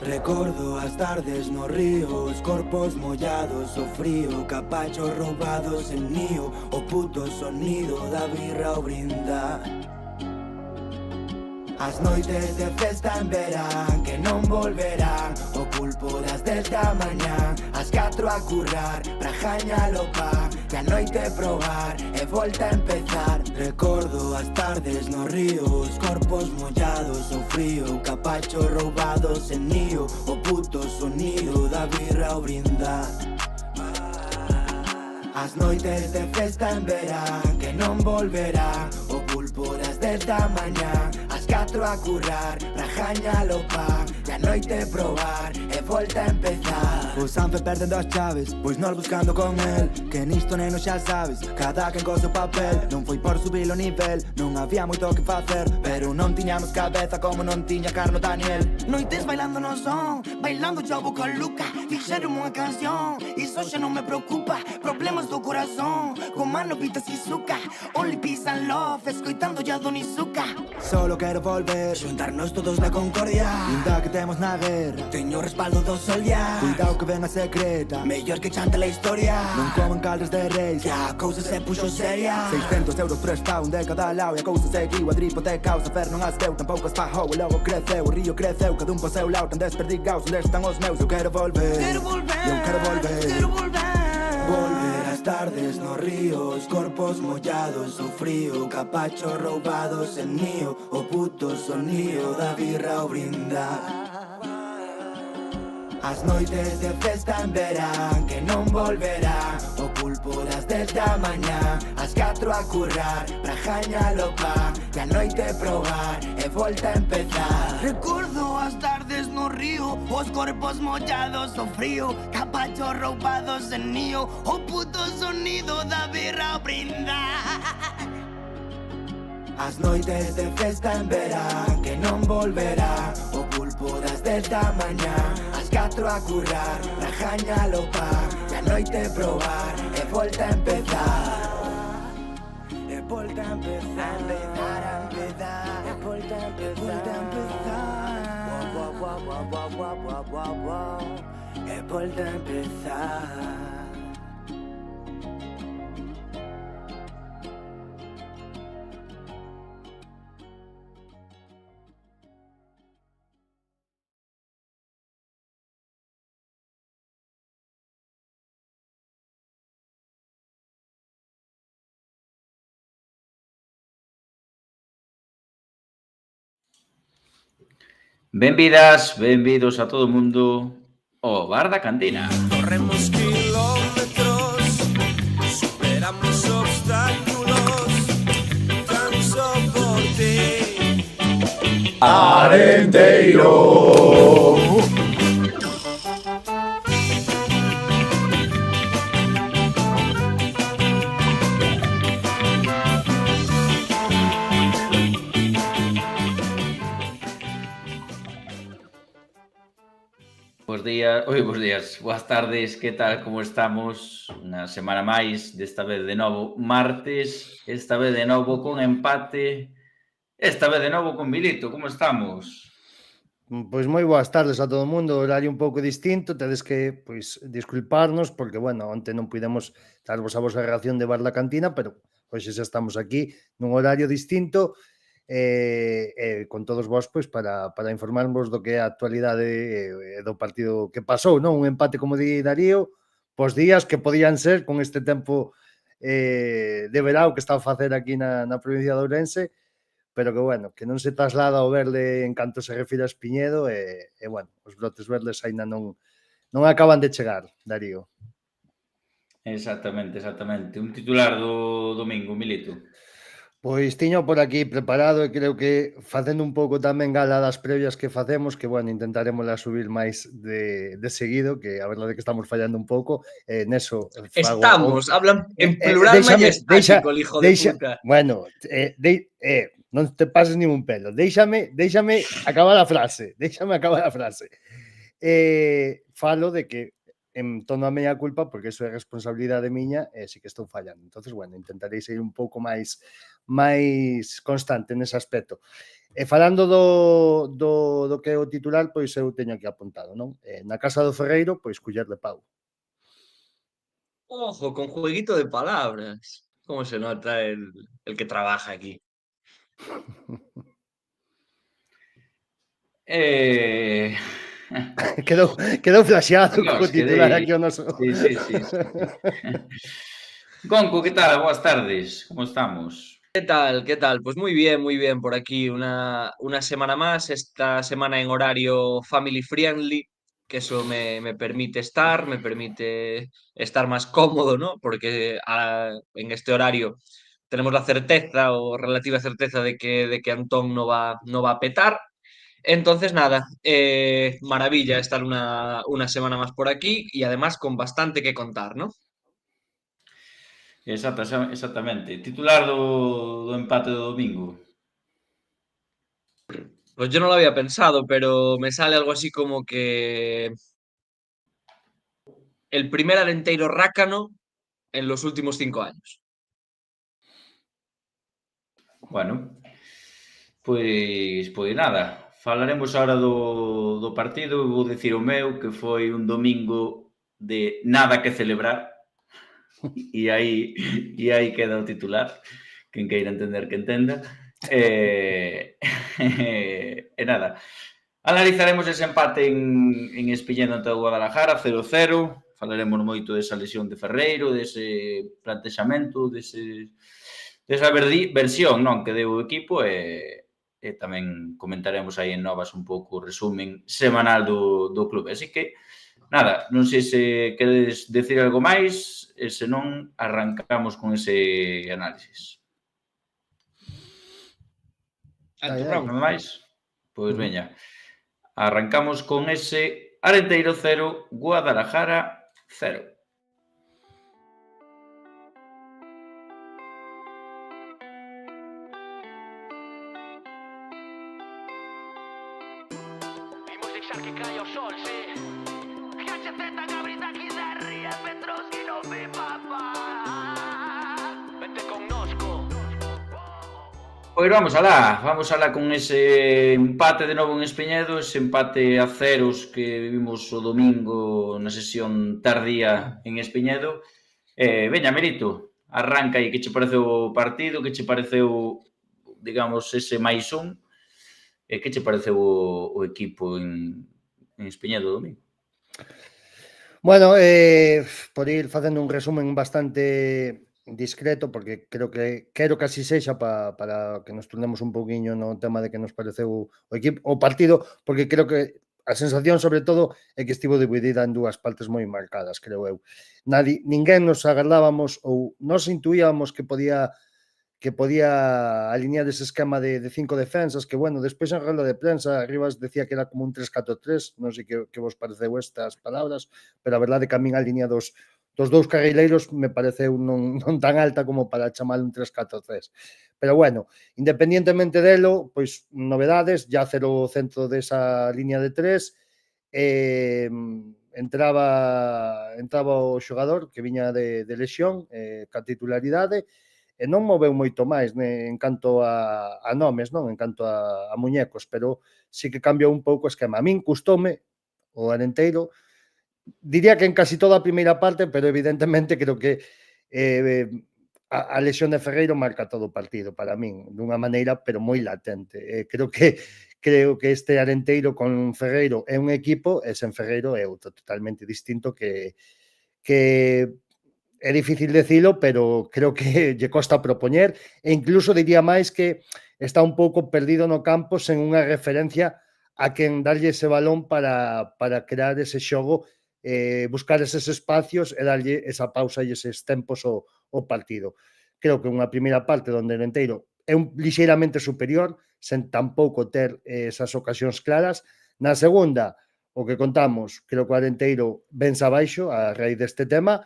Recordo as tardes no río, os corpos mollados, o frío, capachos roubados en nío, o puto sonido da birra ao brindar. As noites de festa en verán que non volverán, o pulpo das 10 da mañán, as 4 a currar, pra jañar o pan, que a noite probar e volta a empezar. Recordo as tardes no río, os corpos mollados, o frío, capachos roubados en nío, o puto sonido da birra ao brindar. As noites de festa en verán que non volverán, o pulpo das 10 da mañán, as 4 a currar, pra jañar o pan, e a noite probar e volta a empezar. O Sanfe perdendo as chaves, pois nós buscando con el, que nisto neno xa sabes, cada quen co seu papel. Non foi por subir o nivel, non había moito que facer, pero non tiñamos cabeza como non tiña Carno Daniel. Noites bailando no son, bailando jogo con Luca, fixeron unha canción, iso xa non me preocupa, problemas do corazón, con mano pitas e suca, only peace and love, escoitando ya Don Izuka. Solo quero volver, xuntarnos todos na concordia, linda que temos na guerra, teño respaldo do sol ya. Cuidado que ven a secreta, mellor que chante la historia, non como en caldes de reis, que a cousa se puxo seria. 600 euros prestado, un de cada lado, e a cousa seguiu, a hipoteca, o safer non as deu, tampouco as fajou, e logo creceu, o río creceu, cada un po seu lado, tan desperdigados, onde están os meus. Eu quero volver, eu quero volver, quero volver. Volver as tardes no río, os corpos mollados, o frío, capachos roubados en nío, o puto sonido da birra ao brindar. As noites de festa en verán que non volverán, o pulpo das 10 da mañán, as 4 a currar, pra jañar o pan, e a noite probar e volta a empezar. Recordo as tardes no río, os corpos mollados, o frío, capachos roubados en nío, o puto sonido da birra ao brindar. As noites de festa en verán que non volverán, o pulpo das 10 da mañán, as 4 a currar, pra jañar o pan, e a noite probar e volta a empezar. E volta a empezar, a empezar, e volta a empezar, volta a empezar, e volta a empezar. Benvidas, benvidos a todo o mundo ao Bar da Cantina. Corremos kilómetros, superamos obstáculos, tan só por ti. Arenteiro. Bos días, boas tardes, que tal, como estamos? Unha semana máis, desta vez de novo martes, esta vez de novo con empate, esta vez de novo con Milito, como estamos? Pois moi boas tardes a todo o mundo, horario un pouco distinto, tedes que, pois, disculparnos, porque, bueno, onte non pudemos darvos a vosa reacción de Bar da Cantina, pero hoxe xa estamos aquí nun horario distinto, con todos vos, pois, para informarvos do que é a actualidade do partido que pasou, non? Un empate, como di Darío, pos días que podían ser con este tempo de verao que está a facer aquí na provincia de Ourense, pero que, bueno, que non se traslada ao verde en canto se refira a Espiñedo e bueno, os brotes verdes aínda non acaban de chegar, Darío. Exactamente. Un titular do domingo, Milito. Pois tiño por aquí preparado e creo que facendo un pouco tamén gala das previas que facemos, que, bueno, intentaremosla subir máis de seguido, que a verdade é que estamos fallando un pouco, neso fago... Estamos, hablan en plural majestático, el hijo de puta. Bueno, non te pases nin un pelo, déixame acabar a frase, falo de que en torno a miña culpa, porque iso é responsabilidade miña, e sí que estou fallando. Entonces, bueno, intentarei ser un pouco máis constante nese aspecto. E falando do que é o titular, pois eu teño aquí apuntado, non? Na casa do Ferreiro, pois culler de pau. Ojo, con jueguito de palabras. ¿Cómo se nota el que trabaja aquí? Eh... Quedou flasheado co Dios, titular quedei... aquí o noso. Sí. Gonco, que tal? Boas tardes, como estamos? ¿Qué tal? ¿Qué tal? Pues muy bien por aquí. Una semana más, esta semana en horario family friendly, que eso me permite me permite estar más cómodo, ¿no? Porque en este horario tenemos la certeza o relativa certeza de que Antón no va a petar. Entonces, nada, maravilla estar una semana más por aquí y además con bastante que contar, ¿no? Exactamente. Titular do empate do domingo. Pues yo no lo había pensado, pero me sale algo así como que el primer Arenteiro rácano en los últimos 5 años. Bueno, pois nada, falaremos agora do partido. Vou dicir o meu, que foi un domingo de nada que celebrar. E aí queda o titular. Quen queira entender que entenda. E nada, analizaremos ese empate en Espiñendo ante o Guadalajara, 0-0. Falaremos moito desa lesión de Ferreiro, dese plantexamento, desa versión, non, que deu o equipo, e tamén comentaremos aí en Novas un pouco o resumen semanal do clube. Así que, nada, non sei se queredes decir algo máis, e se non, arrancamos con ese análisis. Nada máis? Pois veña, arrancamos con ese Arenteiro 0, Guadalajara 0. Imos deixar que caia o sol, sí. HZ, Gabrita, Kizerri, Petrovski, no ve papá. Vente connosco. Pois vamos alá con ese empate de novo en Espeñedo, ese empate a ceros que vimos o domingo na sesión tardía en Espeñedo. Veña, Merito, arranca aí, que che pareceu o partido, que che pareceu, digamos, ese máis un, e que che pareceu o equipo en Espeñedo o domingo? Bueno, por ir facendo un resumen bastante discreto, porque creo que quero que así sexa para que nos turnemos un pouquiño no tema de que nos pareceu o equipo, o partido, porque creo que a sensación, sobre todo, é que estivo dividida en dúas partes moi marcadas, creo eu. Ninguén nos agardábamos ou nos intuíamos que podía alinear ese esquema de 5 defensas, que, bueno, despois en rueda de prensa, Rivas decía que era como un 3-4-3, non sei que vos pareceu estas palabras, pero a verdade que a min a línea dos dous carrileiros me pareceu non tan alta como para chamar un 3-4-3. Pero, bueno, independientemente delo, pois, novedades, Jácer o centro desa línea de 3, entraba o xogador que viña de lesión, ca titularidade, e non moveu moito máis en canto a nomes, non, en canto a muñecos, pero sí que cambiou un pouco o esquema. A min custoume o Arenteiro, diría que en casi toda a primeira parte, pero evidentemente creo que a lesión de Ferreiro marca todo o partido para min, dunha maneira pero moi latente. Creo que este Arenteiro con Ferreiro é un equipo e sen Ferreiro é outro totalmente distinto que é difícil decilo, pero creo que lle costa propoñer, e incluso diría máis que está un pouco perdido no campo sen unha referencia a quen darlle ese balón para crear ese xogo, buscar eses espacios e darlle esa pausa e eses tempos ao partido. Creo que unha primeira parte onde o Arenteiro é lixeiramente superior, sen tampouco ter esas ocasións claras. Na segunda, o que contamos, creo que o Arenteiro vense abaixo a raíz deste tema.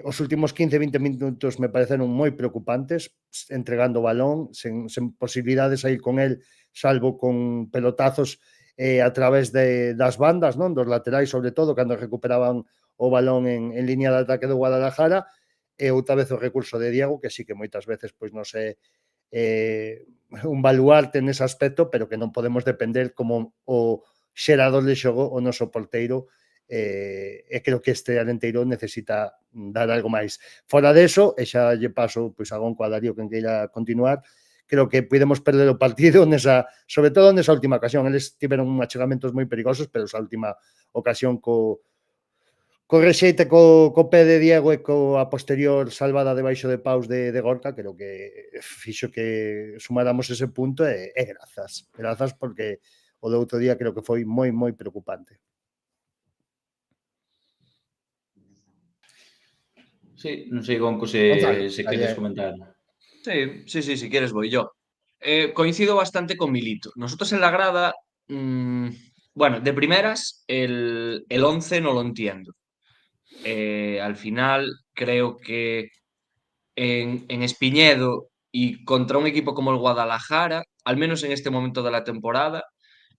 Os últimos 15-20 minutos me pareceron moi preocupantes, entregando o balón, sen posibilidades a ir con el, salvo con pelotazos a través das bandas, non, dos laterais, sobre todo, cando recuperaban o balón en línea de ataque do Guadalajara, e outra vez o recurso de Diego, que sí que moitas veces pois non é un baluarte nese aspecto, pero que non podemos depender como o xerador de xogo o noso porteiro, e creo que este Arenteiro necesita dar algo máis. Fora deso, e xa lle paso pois, a Gonco a Darío quen queira continuar, creo que podemos perder o partido nesa, sobre todo nesa última ocasión. Eles tiveron achegamentos moi perigosos, pero esa última ocasión co rexeite co pé de Diego e coa posterior salvada debaixo de paus de Gorka, creo que fixo que sumáramos ese punto e grazas porque o do outro día creo que foi moi preocupante. Sí, non sei, Gonco, Gonzalo, se queres comentar. Sí, si quieres voy yo. Coincido bastante con Milito. Nosotros en la grada, bueno, de primeras, el 11 no lo entiendo. Al final, creo que en Espiñedo y contra un equipo como el Guadalajara, al menos en este momento de la temporada,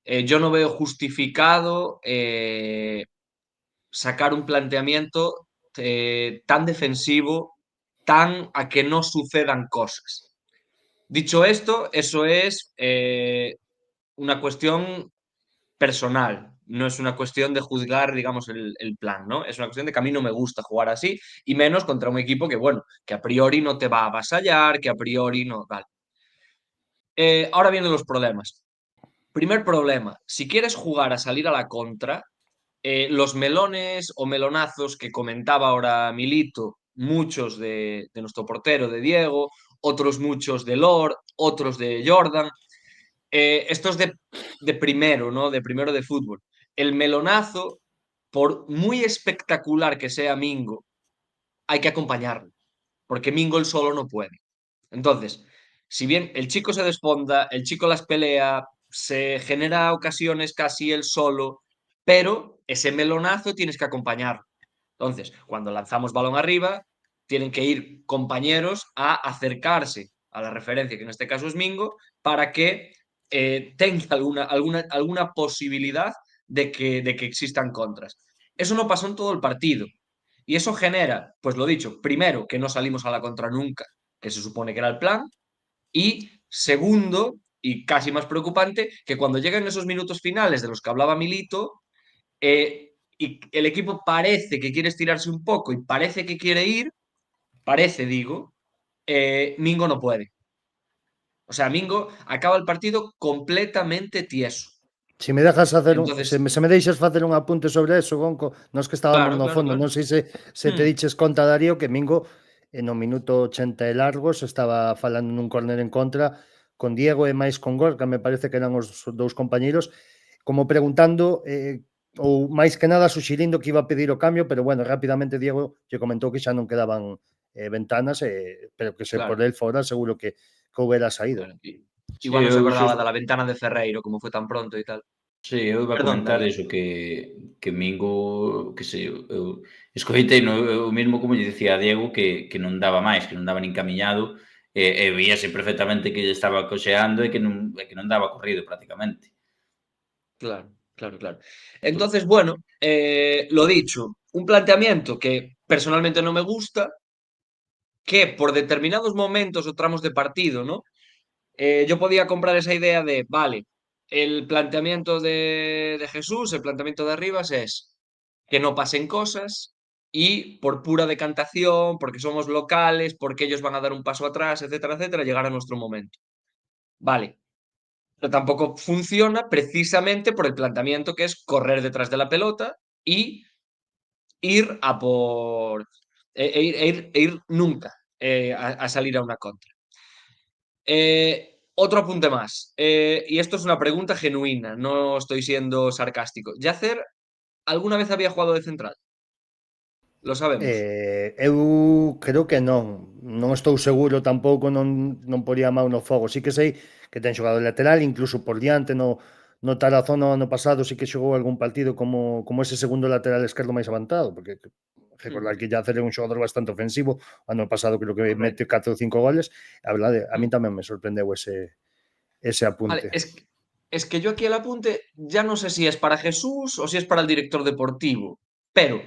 yo no veo justificado sacar un planteamiento tan defensivo, tan a que no sucedan cosas. Dicho esto, eso es una cuestión personal, no es una cuestión de juzgar, digamos, el plan, ¿no? Es una cuestión de que a mí no me gusta jugar así, y menos contra un equipo que, bueno, que a priori no te va a avasallar, que a priori no, vale. Ahora vienen los problemas. Primer problema, si quieres jugar a salir a la contra, los melones o melonazos que comentaba ahora Milito, muchos de nuestro portero, de Diego, otros muchos de Lord, otros de Jordan, estos de primero, ¿no? De primero de fútbol. El melonazo, por muy espectacular que sea Mingo, hay que acompañarlo, porque Mingo él solo no puede. Entonces, si bien el chico se desfonda, el chico las pelea, se genera ocasiones casi él solo, pero ese melonazo tienes que acompañarlo. Entonces, cuando lanzamos balón arriba, tienen que ir compañeros a acercarse a la referencia, que en este caso es Mingo, para que tenga alguna posibilidad de que existan contras. Eso no pasó en todo el partido. Y eso genera, pues lo dicho, primero, que no salimos a la contra nunca, que se supone que era el plan, y segundo, y casi más preocupante, que cuando llegan esos minutos finales de los que hablaba Milito, y el equipo parece que quiere estirarse un poco y parece que quiere ir, parece, digo, Mingo no puede. O sea, Mingo acaba el partido completamente tieso. Se me deixas facer Entonces, se me deixas facer un apunte sobre eso, Gonco, nós que estábamos claro, no claro, fondo, claro. non sei se te diches conta, Darío, que Mingo no minuto 80 e largos estaba falando nun córner en contra con Diego e máis con Gorka, me parece que eran os dous compañeiros, como preguntando ou máis que nada suxirindo que iba a pedir o cambio, pero bueno, rapidamente Diego lle comentou que xa non quedaban ventanas, pero que se por Claro, el fora seguro que houbera saído. claro. Sí, Igual non se eu acordaba da la ventana de Ferreiro, como foi tan pronto e tal. sí, eu iba a Perdón, comentar David. iso, que Mingo, que sei, eu escoitei no, o mismo como lle dicía a Diego que non daba máis, que non daba nin camiñado, e víase perfectamente que lle estaba coxeando e que non daba corrido prácticamente. Claro, claro, claro. Entonces, bueno, lo dicho, un planteamiento que personalmente no me gusta, que por determinados momentos o tramos de partido, ¿no? Yo podía comprar esa idea de, vale, el planteamiento de Jesús, el planteamiento de Arribas es que no pasen cosas y por pura decantación, porque somos locales, porque ellos van a dar un paso atrás, etcétera, etcétera, llegar a nuestro momento. Vale, pero tampoco funciona precisamente por el planteamiento que es correr detrás de la pelota y ir a por. Ir nunca a salir a una contra. Otro apunte más, y esto es una pregunta genuina, no estoy siendo sarcástico. ¿Yacer alguna vez había jugado de central? Lo sabemos. Eu creo que non estou seguro tampouco, non poría a mão no fogo. Sí que sei que ten xogado de lateral, incluso por diante no Tarazón no ano pasado sí que xogou algún partido como ese segundo lateral esquerdo máis avantado, porque recordar que Jácer é un xogador bastante ofensivo, ano pasado creo que mete Correcto. 4 ou 5 goles, a verdade, a min tamén me sorprendeu ese Vale, apunte. es que yo aquí el apunte ya no sé si es para Jesús o si es para el director deportivo, pero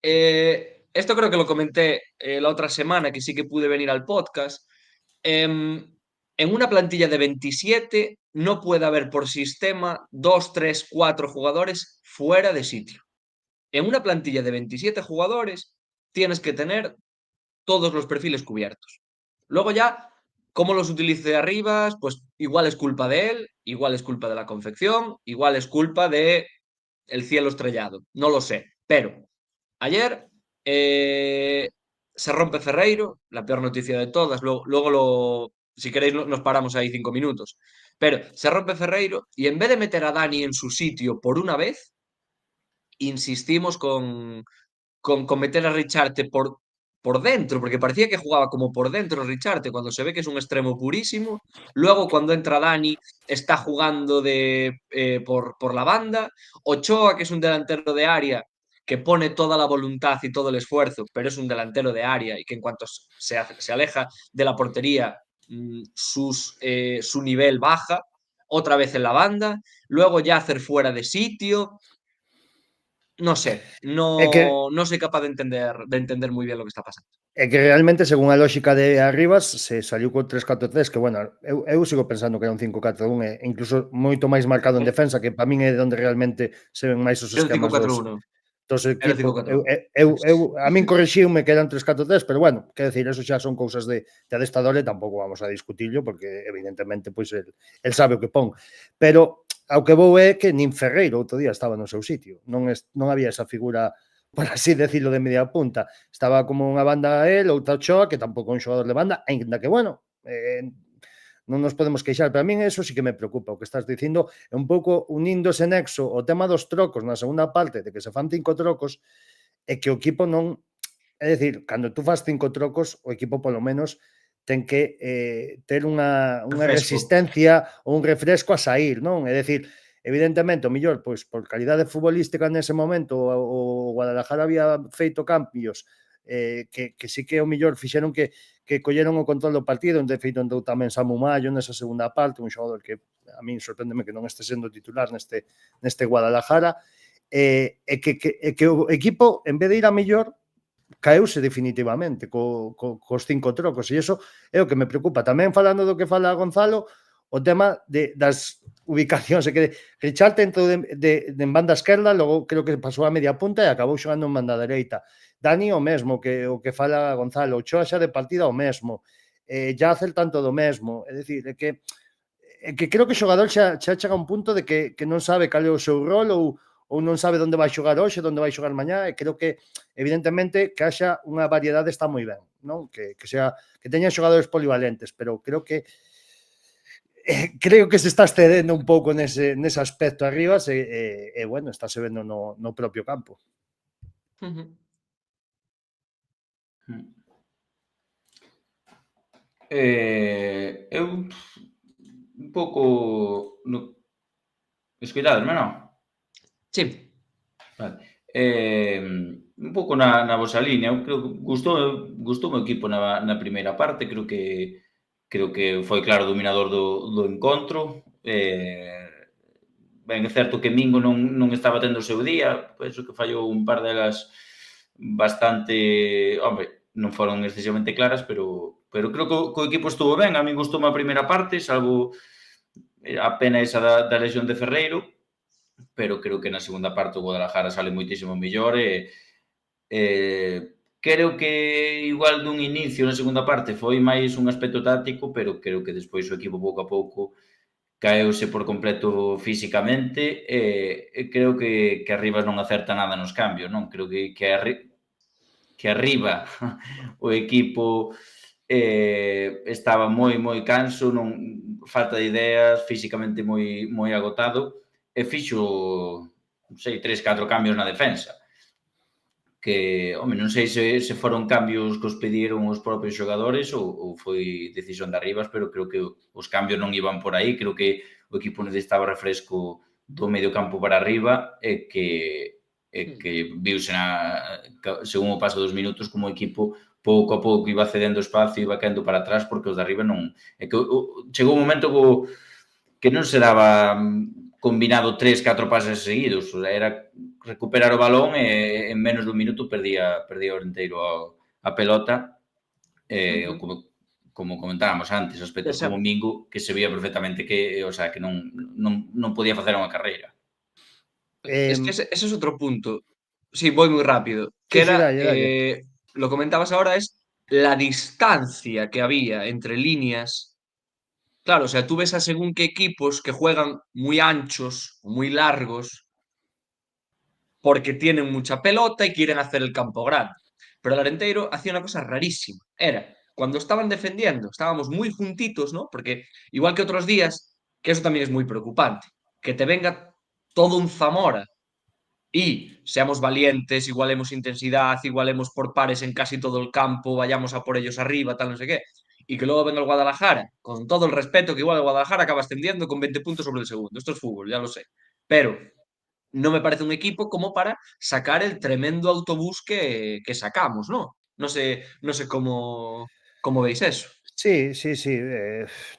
esto creo que lo comenté la otra semana, que sí que pude venir al podcast. en una plantilla de 27 no puede haber por sistema 2, 3, 4 jugadores fuera de sitio. En una plantilla de 27 jugadores tienes que tener todos los perfiles cubiertos. Luego ya, cómo los utilice Arribas, pues igual es culpa de él, igual es culpa de la confección, igual es culpa de el cielo estrellado, no lo sé. Pero ayer se rompe Ferreiro, la peor noticia de todas. Luego si queréis, nos paramos ahí 5 minutos. Pero se rompe Ferreiro y en vez de meter a Dani en su sitio por una vez, insistimos con meter a Richarte por dentro, porque parecía que jugaba como por dentro Richarte, cuando se ve que es un extremo purísimo. Luego, cuando entra Dani, está jugando por la banda. Ochoa, que es un delantero de área, que pone toda la voluntad y todo el esfuerzo, pero es un delantero de área y que en cuanto se aleja de la portería, su nivel baja. Otra vez en la banda. Luego ya hacer fuera de sitio. No sé, É que no soy capaz de entender muy bien lo que está pasando. É que realmente, según a lógica de Arribas, se saliu co 3-4-3, que, bueno, eu sigo pensando que era un 5-4-1, e incluso moito máis marcado en defensa, que para min é onde realmente se ven máis os Era un esquemas 5-4-1. dos Era equipos. 5-4-1. A min corrixiume que eran 3-4-3, pero bueno, quero decir, eso xa son cousas de adestador e tampouco vamos a discutirlo, porque evidentemente pois el sabe o que pon. Pero ao que vou é que nin Ferreiro outro día estaba no seu sitio, non había esa figura, por así decirlo, de media punta. Estaba como unha banda a él, outra Ochoa, que tampouco é un xogador de banda, ainda que, bueno, non nos podemos queixar. Pero a min eso sí que me preocupa, o que estás dicindo, é un pouco unindo ese nexo o tema dos trocos na segunda parte, de que se fan 5 trocos, e que o equipo non... É dicir, cando tú fas 5 trocos, o equipo polo menos ten que ter unha resistencia ou un refresco a sair, non? É dicir, evidentemente, o mellor, pois, por calidade futbolística nese momento, o Guadalajara había feito cambios que sí que o mellor fixeron que colleron o control do partido, de feito entrou tamén Samu Mayo nesa segunda parte, un xogador que a min sorprendeme que non este sendo titular neste Guadalajara, e que o equipo, en vez de ir a mellor, caeuse definitivamente cos 5 trocos, e iso é o que me preocupa. Tamén falando do que fala Gonzalo, o tema das ubicacións, é que Richarte entrou en banda esquerda, logo creo que pasou a media punta e acabou xogando en banda dereita. Dani o mesmo, que o que fala Gonzalo. Ochoa xa de partida o mesmo. Yacer tanto do mesmo. É dicir, é que creo que o xogador xa chega a un punto de que non sabe cal é o seu rol ou non sabe onde vai xogar hoxe, onde vai xogar mañá, e creo que, evidentemente, que haxa unha variedade está moi ben, non? Que teñan xogadores polivalentes, pero creo que se está excedendo un pouco nese aspecto arriba e bueno, está se vendo no propio campo. Eu un pouco escoitadesme, non? Sí. Vale. Un pouco na vosa línea, eu creo que gustou o equipo na primeira parte, creo que foi claro dominador do encontro. Ben, é certo que Mingo non estaba tendo o seu día, penso que fallou un par delas bastante, hombre, non foron excesivamente claras, pero creo que o equipo estuvo ben. A mí gustoume a primeira parte, salvo a pena esa da lesión de Ferreiro, pero creo que na segunda parte o Guadalajara sale moitísimo mellor e creo que igual dun inicio na segunda parte foi máis un aspecto táctico, pero creo que despois o equipo pouco a pouco caeuse por completo físicamente e creo que Arribas non acerta nada nos cambios, non? Creo que arriba o equipo estaba moi canso, falta de ideas, físicamente moi agotado, e fixo, non sei, 3-4 cambios na defensa. Que, home, non sei se foron cambios que os pediron os propios xogadores ou foi decisión de Arribas, pero creo que os cambios non iban por aí. Creo que o equipo necesitaba refresco do medio campo para arriba e que viuse según o paso dos minutos como o equipo pouco a pouco iba cedendo espacio, iba caendo para atrás porque os de arriba non... É que chegou un momento que non se daba combinado 3-4 pases seguidos, era recuperar o balón e en menos dun minuto perdía o enteiro a pelota, como comentábamos antes, o aspecto Esa- como Mingo, que se veía perfectamente que, o sea, que non podía facer unha carreira. Es que Em, ese es otro punto. Sí, voy muy rápido. Que sí, sí, era, dalle, dalle. lo comentabas ahora, es la distancia que había entre líneas. Claro, o sea, tú ves a según qué equipos que juegan muy anchos, muy largos, porque tienen mucha pelota y quieren hacer el campo grande. Pero el Arenteiro hacía una cosa rarísima. Era, cuando estaban defendiendo, estábamos muy juntitos, ¿no? Porque igual que otros días, que eso también es muy preocupante, que te venga todo un Zamora y seamos valientes, igualemos intensidad, igualemos por pares en casi todo el campo, vayamos a por ellos arriba, tal, no sé qué. Y que luego venga el Guadalajara, con todo el respeto que igual el Guadalajara acaba ascendiendo con 20 puntos sobre el segundo. Esto es fútbol, ya lo sé. Pero no me parece un equipo como para sacar el tremendo autobús que sacamos, ¿no? No sé cómo veis eso. Sí, sí, sí,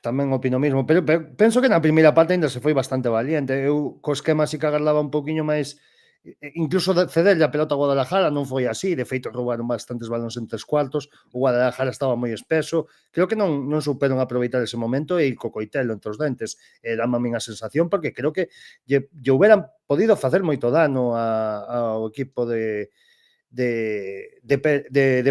tamén opino o mismo, pero penso que na primeira parte ainda se foi bastante valiente. Eu co esquema si que agardaba un poquinho máis, incluso de cederlle a pelota a Guadalajara non foi así, de feito roubaron bastantes balóns en 3 cuartos, o Guadalajara estaba moi espeso, creo que non souperon aproveitar ese momento e ir co coitelo entre os dentes, dame a min a sensación, porque creo que lle houberan podido facer moito dano ao equipo de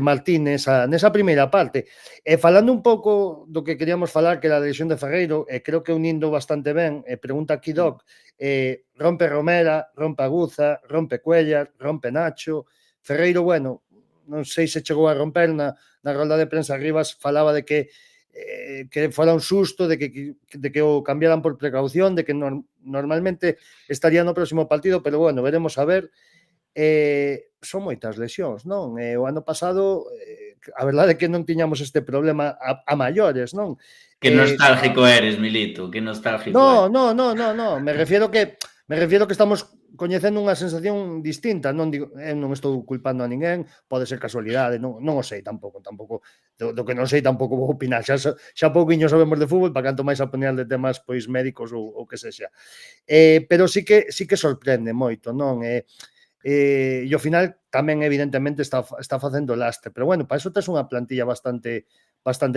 Martín nesa primeira parte. E falando un pouco do que queríamos falar, que era a lesión de Ferreiro, creo que unindo bastante ben, pregunta aquí Doc, rompe Romera, rompe Aguza, rompe Cuellar, rompe Nacho, Ferreiro, bueno, non sei se chegou a romper na rolda de prensa Rivas, falaba de que fora un susto, de que o cambiaran por precaución, de que normalmente estaría no próximo partido, pero bueno, veremos a ver. Son moitas lesións, non? O ano pasado, a verdade é que non tiñamos este problema a maiores, non? Que nostálgico eres, Milito, que nostálgico eres. No, me refiero que estamos coñecendo unha sensación distinta, non digo, non estou culpando a ninguén, pode ser casualidade, non o sei tampouco do que non sei tampouco vou opinar, xa pouquiño sabemos de fútbol, para canto máis a poñer de temas pois médicos ou que sexa. Pero sí que sorprende moito, non? E ao final tamén evidentemente está facendo lastre, pero bueno, para eso tes unha plantilla bastante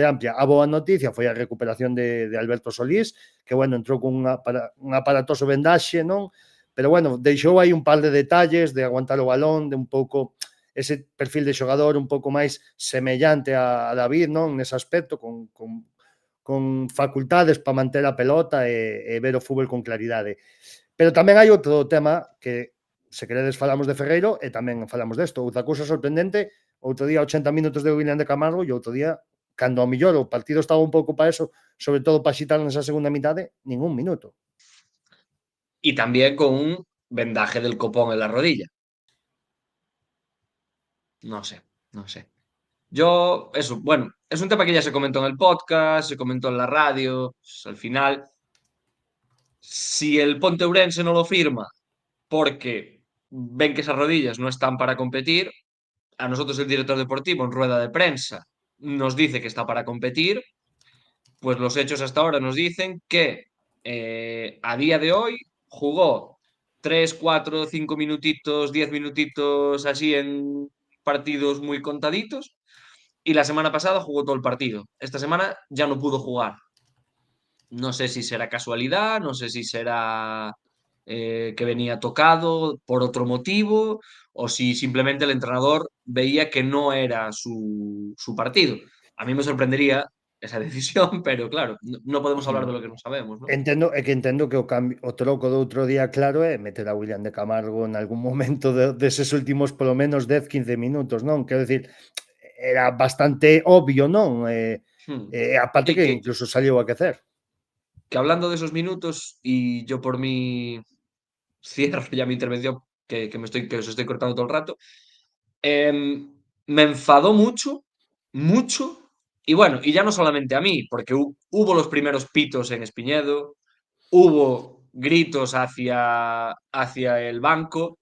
amplia. A boa noticia foi a recuperación de Alberto Solís, que bueno, entrou con un aparatoso vendaxe, non? Pero bueno, deixou aí un par de detalles de aguantar o balón, de un pouco ese perfil de xogador un pouco máis semellante a David, non? Nese aspecto, con facultades para manter a pelota e ver o fútbol con claridade. Pero tamén hai outro tema que, se queredes, falamos de Ferreiro e tamén falamos desto. Outra cousa sorprendente, outro día 80 minutos de William de Camargo e outro día, cando ao millor o partido estaba un pouco para eso, sobre todo para xitar nesa segunda mitade, ningún minuto. Y también con un vendaje del copón en la rodilla. No sé, no sé. Yo, eso, bueno, es un tema que ya se comentó en el podcast, se comentó en la radio. Pues, al final, si el Pontevedrense no lo firma porque ven que esas rodillas no están para competir, a nosotros el director deportivo en rueda de prensa nos dice que está para competir, pues los hechos hasta ahora nos dicen que a día de hoy jugó 3, 4, 5 minutitos, 10 minutitos así en partidos muy contaditos y la semana pasada jugó todo el partido. Esta semana ya no pudo jugar. No sé si será casualidad, no sé si será que venía tocado por otro motivo o si simplemente el entrenador veía que no era su partido. A mí me sorprendería esa decisión, pero claro, no podemos hablar de lo que no sabemos, ¿no? Entendo que o troco do outro día, claro, é meter a William de Camargo en algún momento deses últimos polo menos 10-15 minutos, non? Quero dicir, era bastante obvio, non? Aparte Sí, que incluso saliu a aquecer. que hablando de esos minutos, y yo por mí cierro ya mi intervención, que os estoy cortando todo el rato, me enfadó mucho, mucho, y bueno, y ya no solamente a mí, porque hubo los primeros pitos en Espiñedo, hubo gritos hacia el banco.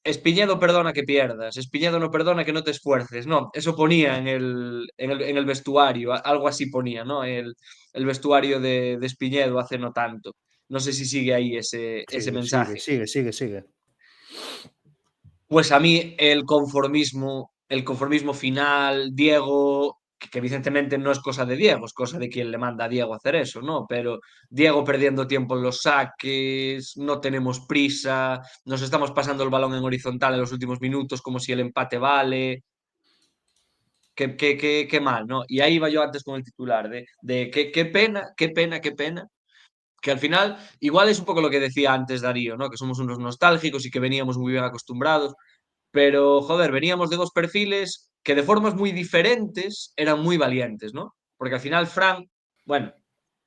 Espiñedo perdona que pierdas, Espiñedo no perdona que no te esfuerces. No, eso ponía en el vestuario, algo así ponía, ¿no? El vestuario de Espiñedo hace no tanto. No sé si sigue ahí ese mensaje. Sigue. Pues a mí el conformismo final, Diego, que evidentemente no es cosa de Diego, es cosa de quien le manda a Diego a hacer eso, ¿no? Pero Diego perdiendo tiempo en los saques, no tenemos prisa, nos estamos pasando el balón en horizontal en los últimos minutos como si el empate vale. Qué mal, ¿no? Y ahí iba yo antes con el titular de qué pena, qué pena, qué pena. Que al final, igual es un poco lo que decía antes Darío, ¿no? Que somos unos nostálgicos y que veníamos muy bien acostumbrados, pero joder, veníamos de dos perfiles que de formas muy diferentes eran muy valientes, ¿no? Porque al final Fran, bueno,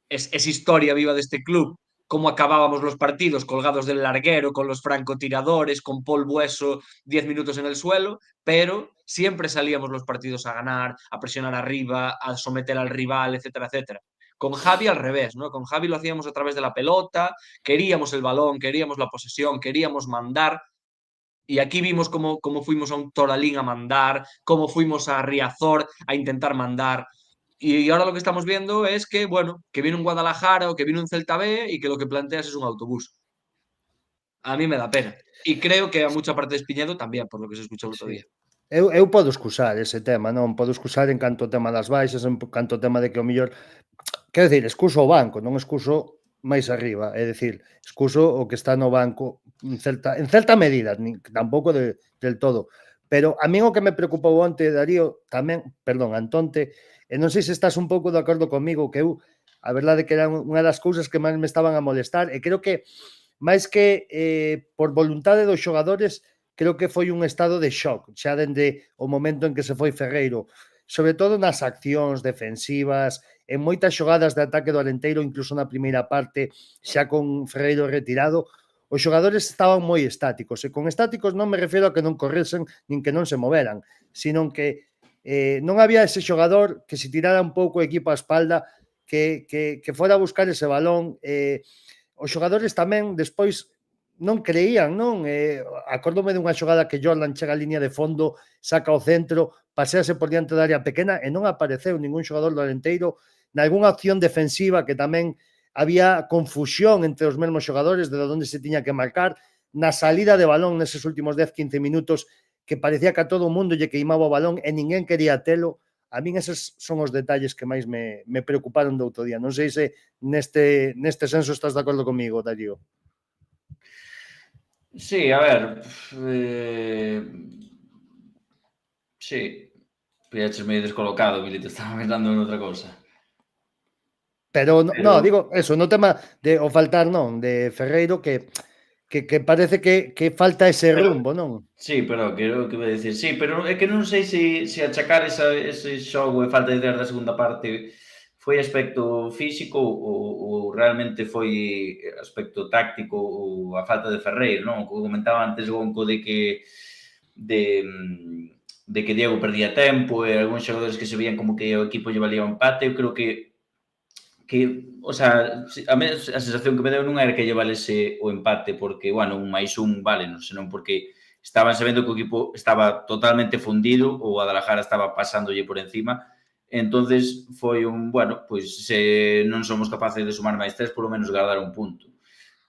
es historia viva de este club, cómo acabábamos los partidos colgados del larguero, con los francotiradores, con Paul Bueso 10 minutos en el suelo, pero siempre salíamos los partidos a ganar, a presionar arriba, a someter al rival, etcétera, etcétera. Con Javi al revés, ¿no? Con Javi lo hacíamos a través de la pelota, queríamos el balón, queríamos la posesión, queríamos mandar, y aquí vimos cómo fuimos a un Toralín a mandar, cómo fuimos a Riazor a intentar mandar. Y ahora lo que estamos viendo es que, bueno, que viene un Guadalajara o que viene un Celta B y que lo que planteas es un autobús. A mí me da pena. Y creo que a mucha parte de Espiñedo también, por lo que se escuchou el outro Sí. día. Eu podo excusar ese tema, non? Podo excusar en canto ao tema das baixas, en canto ao tema de que o mellor... Quero dicir, excuso o banco, non excuso máis arriba. É dicir, excuso o que está no banco en certa medida, tampouco del todo. Pero a min o que me preocupou onte, Darío, tamén, perdón, Antonte, e non sei se estás un pouco de acordo comigo, que eu, a verdade que era unha das cousas que máis me estaban a molestar, e creo que máis que por voluntade dos xogadores, creo que foi un estado de shock, xa dende o momento en que se foi Ferreiro, sobre todo nas accións defensivas, en moitas xogadas de ataque do Alenteiro, incluso na primeira parte, xa con Ferreiro retirado, os xogadores estaban moi estáticos, e con estáticos non me refiro a que non corresen nin que non se moveran, sino que non había ese xogador que se tirara un pouco o equipo á espalda, que fora a buscar ese balón, os xogadores tamén despois non creían, non? Acórdome dunha xogada que Jordan chega á liña de fondo, saca o centro, pasease por diante da área pequena e non apareceu ningún xogador do Alenteiro, nalgúnha acción defensiva que tamén había confusión entre os mesmos xogadores de onde se tiña que marcar, na salida de balón neses últimos 10-15 minutos que parecía que a todo o mundo lle queimaba o balón e ninguén quería telo. A min eses son os detalles que máis me preocuparon do outro día. Non sei se neste senso estás de acordo comigo, Darío. Sí, a ver, sí, pillaches medio descolocado, Milito, estaba pensando en outra cousa. Pero no, digo, eso, no tema de o faltar, non, de Ferreiro que parece que falta ese rumbo, non? Sí, pero que vai dicir, sí, pero é que non sei se achacar ese xogo e falta de ideas da segunda parte foi aspecto físico ou realmente foi aspecto táctico ou a falta de Ferreiro, non? O que comentaba antes Gonco de que Diego perdía tempo e algúns xogadores que se veían como que o equipo lle valía o empate, eu creo que o sea, a sensación que me deu non era que lle valese o empate porque, bueno, un máis un vale, non, senón porque estaban sabendo que o equipo estaba totalmente fundido, o Guadalajara estaba pasándolle por encima, entonces foi un, bueno, pois se non somos capaces de sumar máis 3, polo menos guardar un punto.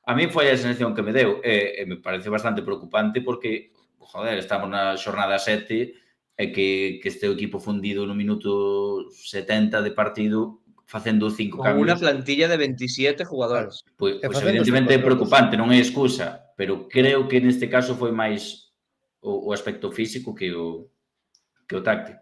A mí foi a sensación que me deu, e me parece bastante preocupante porque, joder, estamos na xornada 7 e que este equipo fundido no minuto 70 de partido facendo 5 Con cambios. unha plantilla de 27 jugadores. Pois evidentemente é preocupante, non é excusa, pero creo que neste caso foi máis o aspecto físico que o táctico.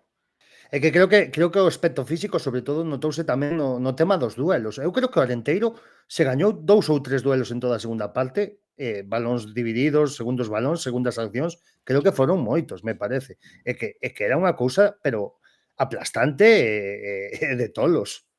É que creo que o aspecto físico, sobre todo, notouse tamén no tema dos duelos. Eu creo que o Alenteiro se gañou 2 ou 3 duelos en toda a segunda parte, balóns divididos, segundos balóns, segundas accións, creo que foron moitos, me parece. É que era unha cousa, pero aplastante de tolos.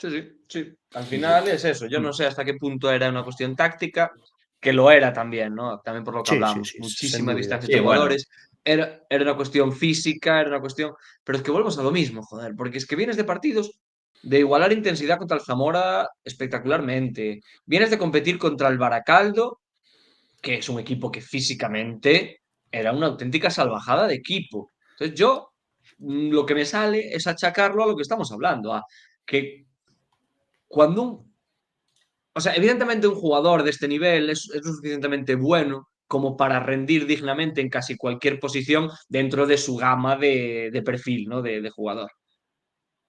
Sí. Al final es eso. Yo no sé hasta qué punto era una cuestión táctica, que lo era también, ¿no? También por lo que hablamos. Sí, muchísima distancia entre jugadores. Era una cuestión física, era una cuestión... Pero es que volvemos a lo mismo, joder, porque es que vienes de partidos de igualar intensidad contra el Zamora espectacularmente. Vienes de competir contra el Baracaldo, que es un equipo que físicamente era una auténtica salvajada de equipo. Entonces yo, lo que me sale es achacarlo a lo que estamos hablando, a que cuando o sea, evidentemente un jugador de este nivel es lo suficientemente bueno como para rendir dignamente en casi cualquier posición dentro de su gama de perfil, ¿no? De jugador.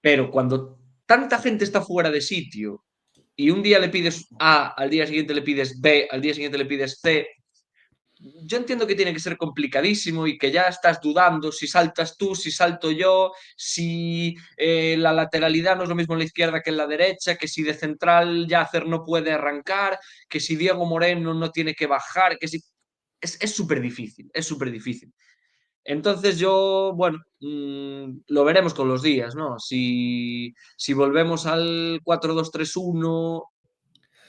Pero cuando tanta gente está fuera de sitio y un día le pides A, al día siguiente le pides B, al día siguiente le pides C, yo entiendo que tiene que ser complicadísimo y que ya estás dudando si saltas tú, si salto yo, si la lateralidad no es lo mismo en la izquierda que en la derecha, que si de central Yacer no puede arrancar, que si Diego Moreno no tiene que bajar, que si... Es súper difícil, es súper difícil. Entonces yo, bueno, lo veremos con los días, ¿no? Si volvemos al 4-2-3-1,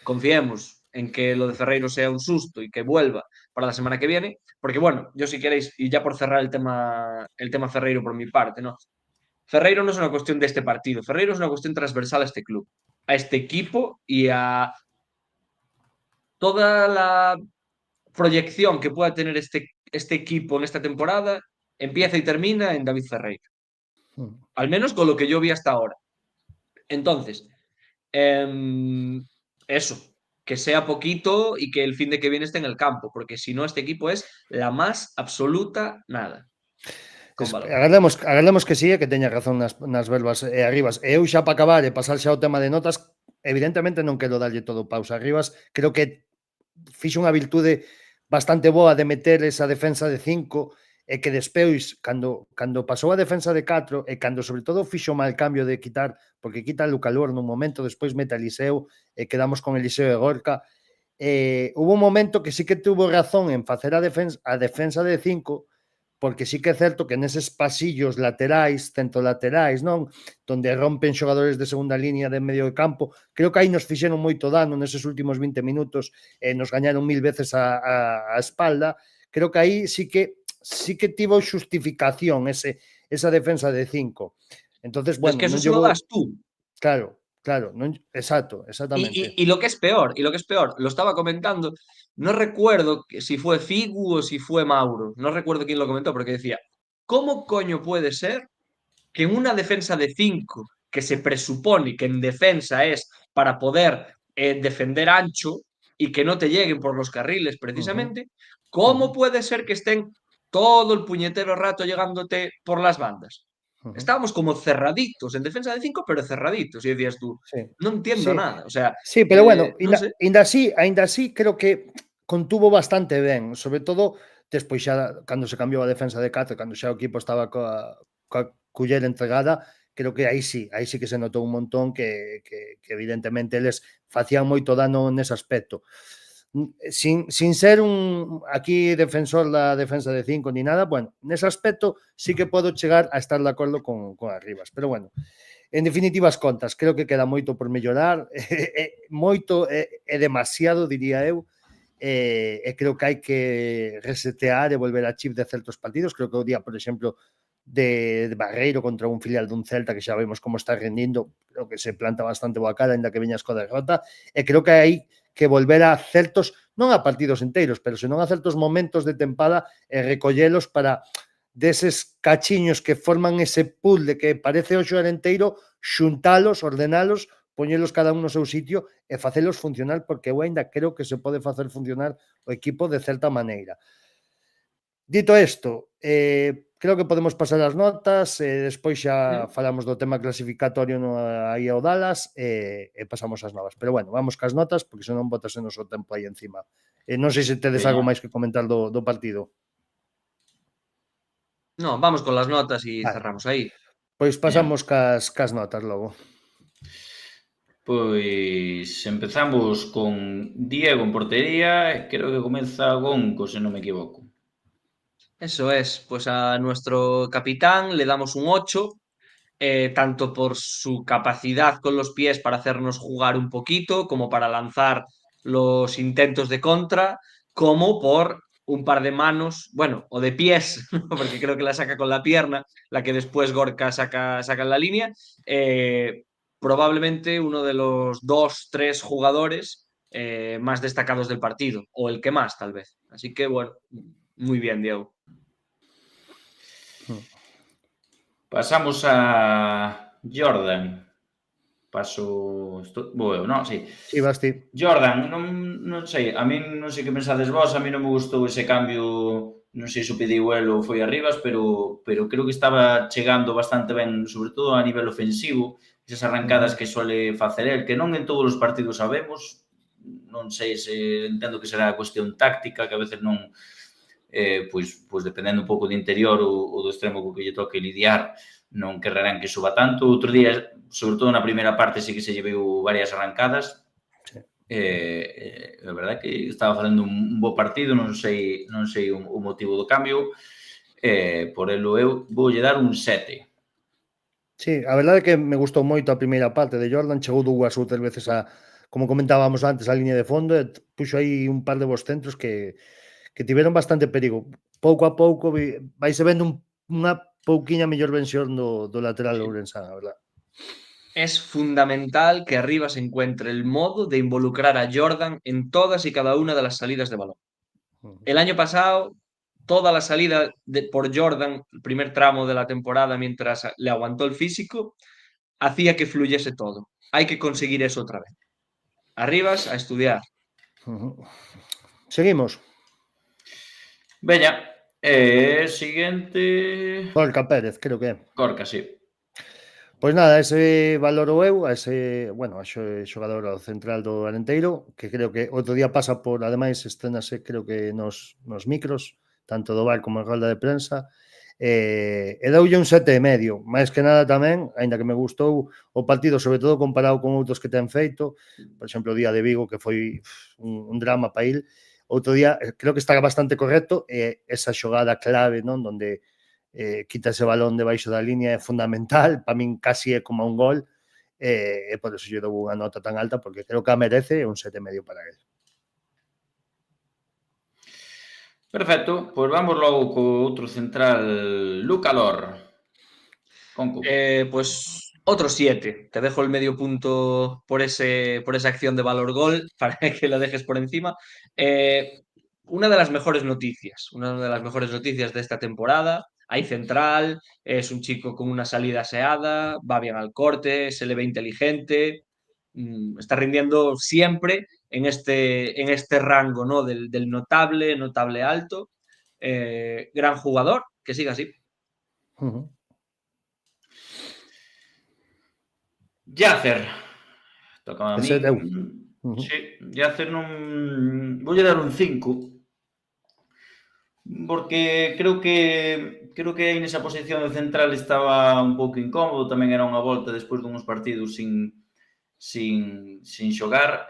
confiemos en que lo de Ferreiro sea un susto y que vuelva para la semana que viene, porque bueno, yo si queréis, y ya por cerrar el tema Ferreiro por mi parte, ¿no? Ferreiro no es una cuestión de este partido, Ferreiro es una cuestión transversal a este club, a este equipo y a toda la proyección que pueda tener este equipo en esta temporada, empieza y termina en David Ferreiro. Al menos con lo que yo vi hasta ahora. Entonces, eso, que sea poquito y que el fin de que viene esté en el campo, porque si no, este equipo es la más absoluta nada. Agardemos que sí, que teña razón nas verbas Arribas. E eu xa para acabar e pasar xa ao tema de notas, evidentemente non quero darlle todo pausa. Arribas creo que fixo unha virtude bastante boa de meter esa defensa de 5 e que despois, cando pasou a defensa de 4 e cando sobre todo fixo mal cambio de quitar, porque quita a Lucalor nun momento, despois mete a Eliseu e quedamos con Eliseu e Gorka, hubo un momento que sí que tuvo razón en facer a defensa de 5, porque sí que é certo que neses pasillos laterais, centrolaterais, non? Donde rompen xogadores de segunda línea de medio de campo, creo que aí nos fixeron moito dano neses últimos 20 minutos e nos gañaron 1000 veces a espalda. Creo que aí sí que tivo xustificación esa defensa de 5. Entonces, bueno, es que eso non se lo llevo... das tú. Claro, non... exactamente. Y lo que es peor, lo estaba comentando, no recuerdo si fue Figu o si fue Mauro, no recuerdo quién lo comentó, porque decía, ¿cómo coño puede ser que en una defensa de 5, que se presupone que en defensa es para poder defender ancho y que no te lleguen por los carriles precisamente, ¿cómo puede ser que estén todo el puñetero rato llegándote por las bandas? Estábamos como cerraditos, en defensa de 5, pero cerraditos. Y decías tú, Sí. no entiendo nada. O sea, sí, pero bueno, no sé. ainda así creo que contuvo bastante ben, sobre todo despois xa cando se cambiou a defensa de 4, cando xa o equipo estaba coa culler entregada, creo que aí sí que se notou un montón que evidentemente eles facían moito dano nese aspecto. Sin ser un aquí defensor da defensa de 5 ni nada, bueno, nese aspecto sí que podo chegar a estar de acordo con Arribas, pero bueno, en definitivas contas, creo que queda moito por mellorar, moito e demasiado, diría eu, e creo que hai que resetear e volver a chip de certos partidos. Creo que o día, por exemplo, de Barreiro contra un filial dun Celta que xa vemos como está rendindo, creo que se planta bastante boa cara, ainda que veñas coa derrota, e creo que hai que volver a certos, non a partidos inteiros, pero senón a certos momentos de tempada e recollelos para deses cachiños que forman ese puzzle que parece o xogar enteiro, xuntalos, ordenalos, poñelos cada un no seu sitio e facelos funcionar, porque eu ainda creo que se pode facer funcionar o equipo de certa maneira. Dito isto, creo que podemos pasar as notas, despois xa falamos do tema clasificatorio aí ao Dallas e pasamos as novas. Pero bueno, vamos cas notas, porque senón botas o noso tempo aí encima. Non sei se tedes algo máis que comentar do partido. No, vamos con las notas y cerramos aí. Pois pasamos cas notas logo. Pois empezamos con Diego en portería e creo que comeza Gonco, se non me equivoco. Eso es, pues a nuestro capitán le damos un 8, tanto por su capacidad con los pies para hacernos jugar un poquito, como para lanzar los intentos de contra, como por un par de manos, bueno, o de pies, porque creo que la saca con la pierna, la que después Gorka saca en la línea, probablemente uno de los 2-3 jugadores más destacados del partido, o el que más tal vez. Así que bueno, muy bien, Diego. Pasamos a Jordan. Vou eu, non? Sí. Sí, vas ti. Jordan, non sei, a min non sei que pensades vos, a mí non me gustou ese cambio, non sei se o pediu el ou foi Arribas, pero creo que estaba chegando bastante ben, sobre todo a nivel ofensivo, esas arrancadas que suele facer el, que non en todos os partidos sabemos, non sei se entendo que será a cuestión táctica, que a veces non, pois dependendo un pouco do interior ou do extremo co que lle toque lidiar, non querrán que suba tanto. Outro día, sobre todo na primeira parte, sí que se lle viu varias arrancadas. Sí. A verdade que estaba facendo un bo partido, non sei o motivo do cambio, por elo eu voulle dar un 7. Sí, a verdade é que me gustou moito a primeira parte de Jordan, chegou dúas ou tres veces como comentábamos antes, a liña de fondo e puxo aí un par de bons centros que tiveron bastante perigo. Pouco a pouco vaise vendo unha pouquiña mellor versión do lateral ourensán, a verdade. Es fundamental que Arribas encuentre el modo de involucrar a Jordan en todas y cada una de las salidas de balón. El año pasado, toda la salida por Jordan, el primer tramo de la temporada, mientras le aguantó el físico, hacía que fluyese todo. Hay que conseguir eso otra vez. Arribas, a estudiar. Seguimos. Veña, siguiente... Gorka Pérez, creo que é. Gorka, sí. Pois nada, ese valoro eu, a ese, bueno, a xogador central do Arenteiro, que creo que outro día pasa por, ademais, estrenase creo que nos micros, tanto do bar como en rolda de prensa, e doulle un 7,5, máis que nada tamén, aínda que me gustou o partido, sobre todo comparado con outros que ten feito, por exemplo, o día de Vigo, que foi un drama para il, outro día, creo que está bastante correcto, e esa xogada clave, non, donde quita ese balón debaixo da línea é fundamental, para min casi é como un gol, e por eso lle dou unha nota tan alta, porque creo que a merece un 7,5 para él. Perfecto, pois vamos logo co outro central, Luca Lor. Conco. Pues otro 7. Te dejo el medio punto por esa acción de valor gol para que lo dejes por encima. Una de las mejores noticias de esta temporada. Hay central, es un chico con una salida aseada, va bien al corte, se le ve inteligente, está rindiendo siempre en este rango, ¿no? del notable alto. Gran jugador, que siga así. Yacer. Toca a mí. Sí, Yacer non... Voulle dar un 5. Porque creo que aí nesa posición de central estaba un pouco incómodo, tamén era unha volta despois dunhos partidos sin xogar,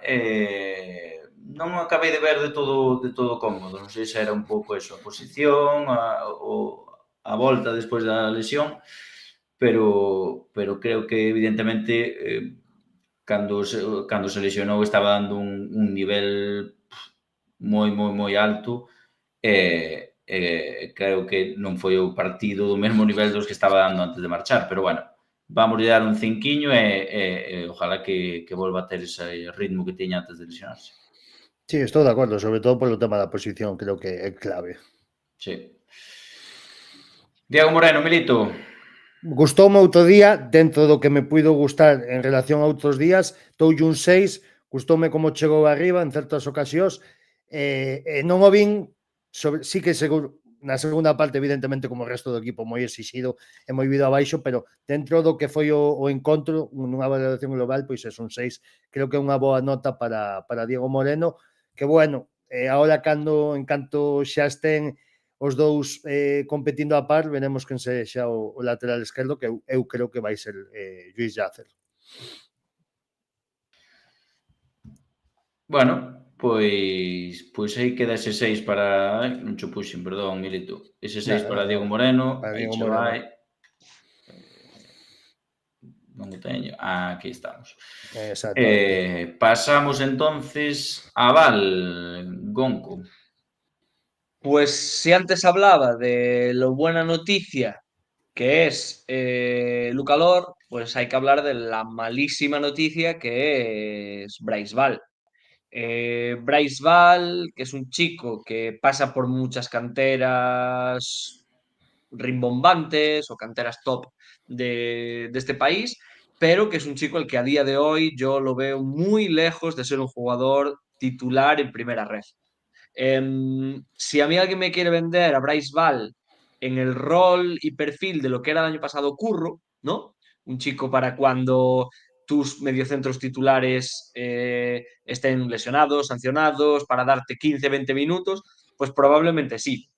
non acabei de ver de todo cómodo, non sei se era un pouco eso, a posición, a volta despois da lesión, pero creo que evidentemente cando se lesionou estaba dando un nivel moi alto, creo que non foi o partido do mesmo nivel dos que estaba dando antes de marchar, pero bueno, vamos a dar un cinquiño e ojalá que volva a ter ese ritmo que tiña antes de lesionarse. Sí, estou de acordo, sobre todo polo tema da posición, creo que é clave. Sí. Diego Moreno, Milito. Gustoume outro día, dentro do que me puido gustar en relación a outros días, toulle un 6, gustoume como chegou arriba en certas ocasións, non o vin, sí que seguro, na segunda parte, evidentemente, como o resto do equipo, moi exixido e moi vido abaixo, pero dentro do que foi o encontro, nunha valoración global, pois é un 6. Creo que é unha boa nota para Diego Moreno, que, bueno, agora en canto xa estén os dous competindo a par, veremos quen sexa o lateral esquerdo, que eu creo que vai ser Lluís Yacer. Bueno, pois aí queda ese 6 para... non cho puxen, perdón, Milito. Ese 6 para Diego Moreno, aí che vai. Non o teño. Aquí estamos. Pasamos entonces a Val, Gonco. Pues si antes hablaba de lo buena noticia que es Luca Lor, pues hay que hablar de la malísima noticia que es Bryce Val. Bryce Val, que es un chico que pasa por muchas canteras rimbombantes o canteras top de este país pero que es un chico al que a día de hoy yo lo veo muy lejos de ser un jugador titular en primera red. Si a mí alguien me quiere vender a Bryce Ball en el rol y perfil de lo que era el año pasado Curro, ¿no? Un chico para cuando tus mediocentros titulares estén lesionados, sancionados, para darte 15, 20 minutos, pues probablemente sí,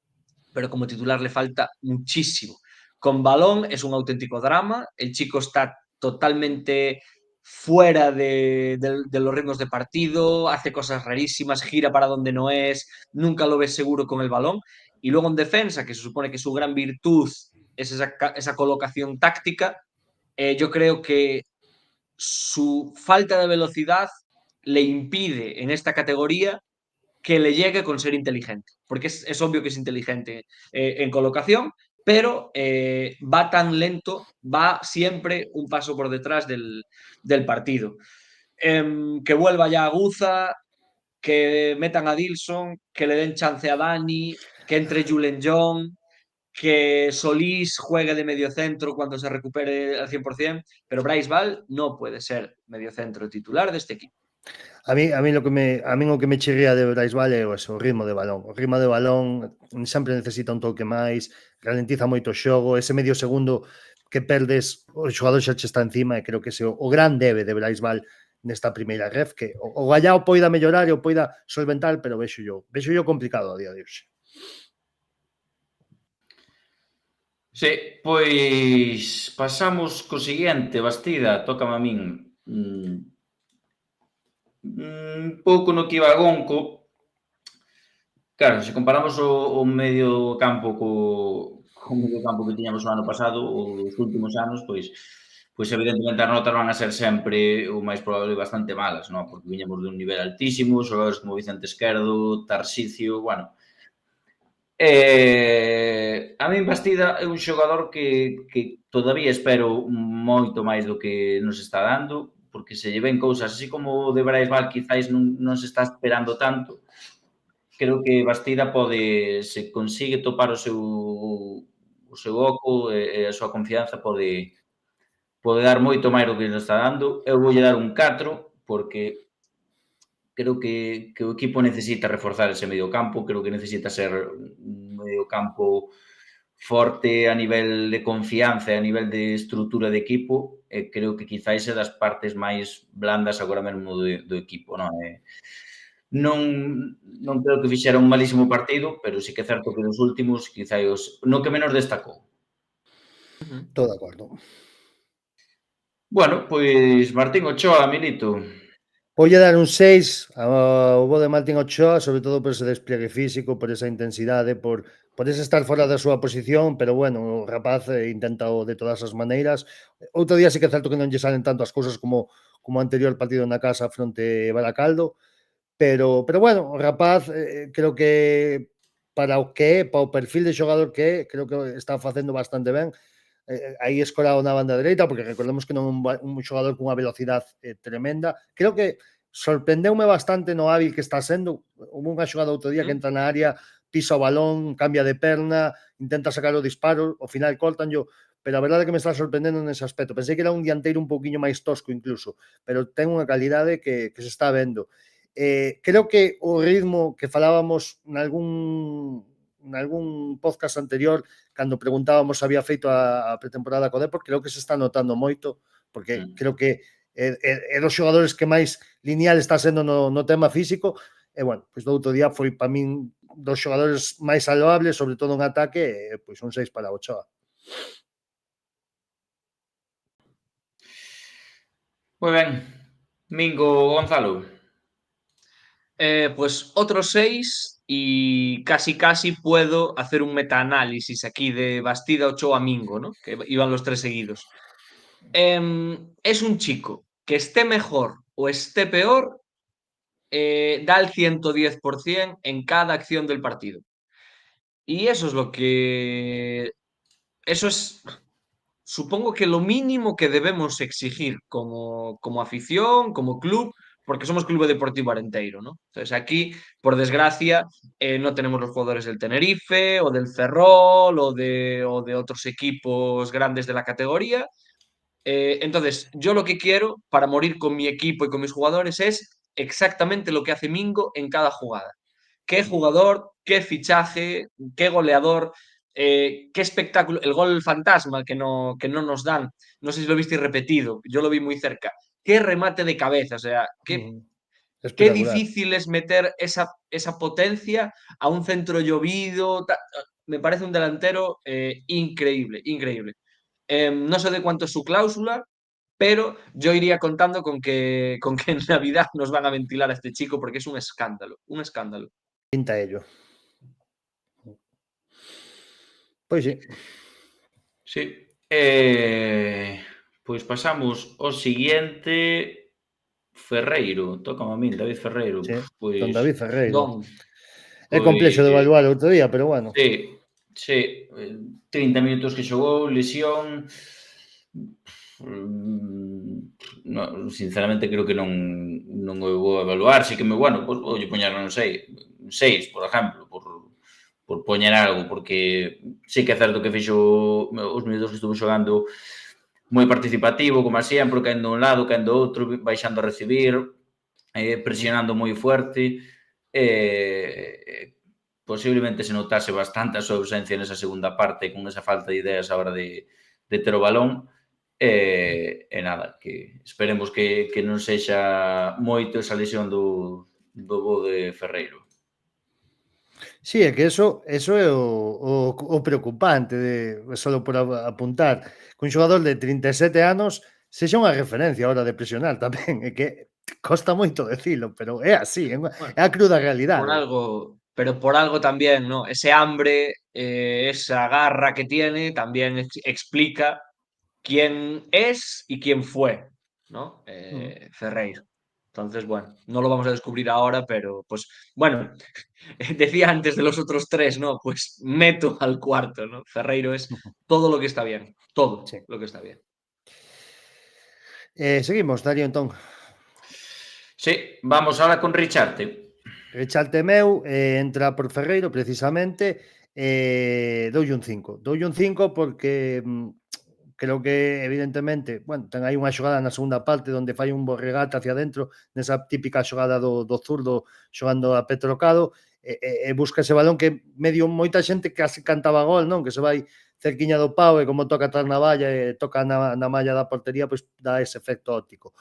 pero como titular le falta muchísimo. Con balón es un auténtico drama, el chico está totalmente fuera de los ritmos de partido, hace cosas rarísimas, gira para donde no es, nunca lo ves seguro con el balón. Y luego en defensa, que se supone que su gran virtud es esa colocación táctica, yo creo que su falta de velocidad le impide en esta categoría que le llegue con ser inteligente, porque es obvio que es inteligente en colocación, pero va tan lento, va siempre un paso por detrás del partido. Que vuelva ya a Guza, que metan a Dilson, que le den chance a Dani, que entre Julen John, que Solís juegue de mediocentro cuando se recupere al 100%, pero Bryce Ball no puede ser mediocentro titular de este equipo. A mí o que me chirría de Bryce Ball é o ritmo de balón. O ritmo de balón sempre necesita un toque máis, ralentiza moito o xogo, ese medio segundo que perdes, o xogador xa che está encima, e creo que ese o gran debe de Bryce Ball nesta primeira ref, que o Gallao poida mellorar e o poida solventar, pero vexo yo complicado a día de hoxe. Sí, pois pasamos co seguinte, Bastida, tócame a min. Pouco no que iba a Gonco. Claro, se comparamos o medio campo co medio campo que tiñamos o ano pasado, os últimos anos, pois evidentemente as notas van a ser sempre o máis probable bastante malas, non? Porque viñamos dun nivel altísimo, xogadores como Vicente Esquerdo, Tarsicio, bueno. A min Bastida é un xogador que todavía espero moito máis do que nos está dando, porque se lle ven cousas así como o de Bryce Ball quizás non se está esperando tanto. Creo que Bastida pode, se consigue topar o seu oco e a súa confianza pode dar moito máis do que nos está dando. Eu voulle dar un 4 porque creo que o equipo necesita reforzar ese medio campo, creo que necesita ser un medio campo forte a nivel de confianza e a nivel de estrutura de equipo, e creo que quizáis é das partes máis blandas agora mesmo do equipo, non? Non creo que fixera un malísimo partido, pero sí que é certo que nos últimos, quizáis, no que menos destacou. Todo de acordo. Bueno, pois Martín Ochoa, Milito. Voulle dar un 6 ao bo de Martín Ochoa, sobre todo por ese despliegue físico, por esa intensidade, por ese estar fora da súa posición, pero bueno, o rapaz intenta de todas as maneiras. Outro día sí que é certo que non lle salen tanto as cousas como o anterior partido na casa fronte Baracaldo, pero bueno, o rapaz creo que para o que é, para o perfil de xogador que é, creo que está facendo bastante ben. Aí escorado na banda dereita, porque recordemos que non é un xogador cunha velocidade tremenda. Creo que sorprendeume bastante no hábil que está sendo. Hubo unha xogada outro día que entra na área, pisa o balón, cambia de perna, intenta sacar o disparo, ao final cortanllo, pero a verdade é que me está sorprendendo nese aspecto. Pensei que era un dianteiro un pouquiño máis tosco incluso, pero ten unha calidade que se está vendo. Creo que o ritmo que falábamos nalgún podcast anterior, cando preguntábamos se había feito a pretemporada co Depor, creo que se está notando moito, porque creo que é dos xogadores que máis lineal está sendo no tema físico, e bueno, pois do outro día foi para min dos xogadores máis salvables, sobre todo en ataque, pois un 6 para Ochoa. Moi ben. Mingo Gonzalo. Pues otro 6 y casi puedo hacer un metaanálisis aquí de Bastida, Ochoa, Mingo, ¿no? Que iban los 3 seguidos. Es un chico que esté mejor o esté peor, da el 110% en cada acción del partido. Y eso es lo que... Eso es, supongo que lo mínimo que debemos exigir como afición, como club, porque somos Club Deportivo Arenteiro, ¿no? Entonces aquí, por desgracia, no tenemos los jugadores del Tenerife o del Ferrol o de otros equipos grandes de la categoría. Entonces, yo lo que quiero para morir con mi equipo y con mis jugadores es exactamente lo que hace Mingo en cada jugada. Qué jugador, qué fichaje, qué goleador, qué espectáculo. El gol fantasma que no nos dan, no sé si lo visteis repetido, yo lo vi muy cerca. Qué remate de cabeza, o sea, qué Espectacular. difícil es meter esa potencia a un centro llovido. Me parece un delantero increíble, increíble. No sé de cuánto es su cláusula, pero yo iría contando con que en Navidad nos van a ventilar a este chico porque es un escándalo, un escándalo. Pinta ello. Pois sí. Sí. Pois pasamos ao seguinte. Ferreiro, toca a min, David Ferreiro. Sí, don Pois, David Ferreiro. Don, É complexo de pois, evaluar outro día, pero bueno. sí, sí, 30 minutos que xogou, lesión. No, sinceramente creo que non o vou evaluar, así que bueno, pois vou poñer, non sei, 6, por exemplo, por poñer algo, porque sí que é certo que fixo os minutos que estuvo xogando moi participativo, como sempre, caendo un lado, caendo outro, baixando a recibir, presionando moi fuerte, posiblemente se notase bastante a súa ausencia nesa segunda parte con esa falta de ideas a hora de ter o balón, e nada, que esperemos que non sexa moito esa lesión do bo de Ferreiro. Sí, é que eso é o preocupante de solo por apuntar que un xogador de 37 anos sexa unha referencia a hora de presionar tamén, é que costa moito dicilo, pero é así, bueno, é a cruda por realidade. algo, pero por algo también, ¿no? Ese hambre, esa garra que tiene, también explica quién es y quién fue, ¿no? Ferreira. Entonces, bueno, no lo vamos a descubrir ahora, pero pues, bueno, decía antes de los otros tres, ¿no? Pues meto al cuarto, ¿no? Ferreiro es todo lo que está bien, todo Sí. lo que está bien. Seguimos, Darío, entón. Sí, vamos ahora con Richarte. Rechalte meu entra por Ferreiro precisamente, doulle un 5. Doulle un 5 porque creo que evidentemente, bueno, ten aí unha xogada na segunda parte onde fai un bo regate hacia dentro, nesa típica xogada do zurdo xogando a pé trocado, e busca ese balón que medio moita xente casi cantaba gol, non? Que se vai cerquiña do pau e como toca atrás na valla e toca na malla da portería, pois dá ese efecto óptico.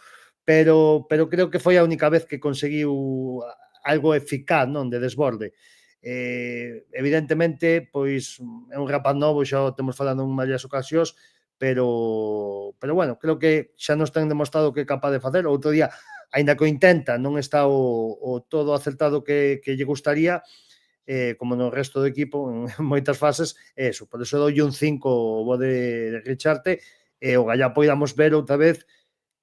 Pero creo que foi a única vez que conseguiu algo eficaz, non, de desborde. Evidentemente, pois é un rapaz novo, xa o temos falado en varias ocasións, pero bueno, creo que xa nos ten demostrado que é capaz de facer. Outro día, aínda que o intenta, non está o todo acertado que lle gustaría, como no resto do equipo en moitas fases, é eso. Por eso doulle un 5 o bo de Richarte, e o Gallapo íamos ver outra vez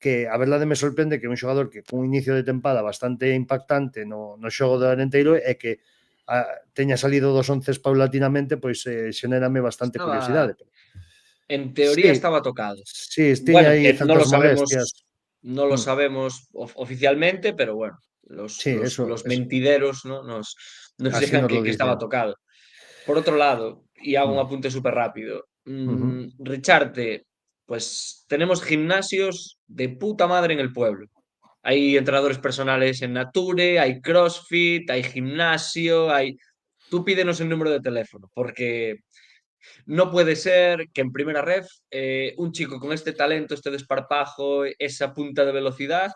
que a verdade me sorprende que un xogador que cun inicio de tempada bastante impactante no xogo do Arenteiro é que teña salido dos 11 paulatinamente, pois xenérame bastante Estaba, curiosidade. en teoría Sí, estaba tocado. sí, tiña Bueno, aí no lo certas molestias. sabemos, no lo Mm, sabemos oficialmente, pero bueno, sí, los mentideros, ¿no? Nos así dijeron nos lo que estaba dicen. tocado. Por otro lado, y hago un Mm, apunte súper rápido, ujú. Richarte, pues tenemos gimnasios de puta madre en el pueblo. Hay entrenadores personales en Nature, hay CrossFit, hay gimnasio, hay... Tú pídenos el número de teléfono, porque no puede ser que en primera ref un chico con este talento, este desparpajo, esa punta de velocidad,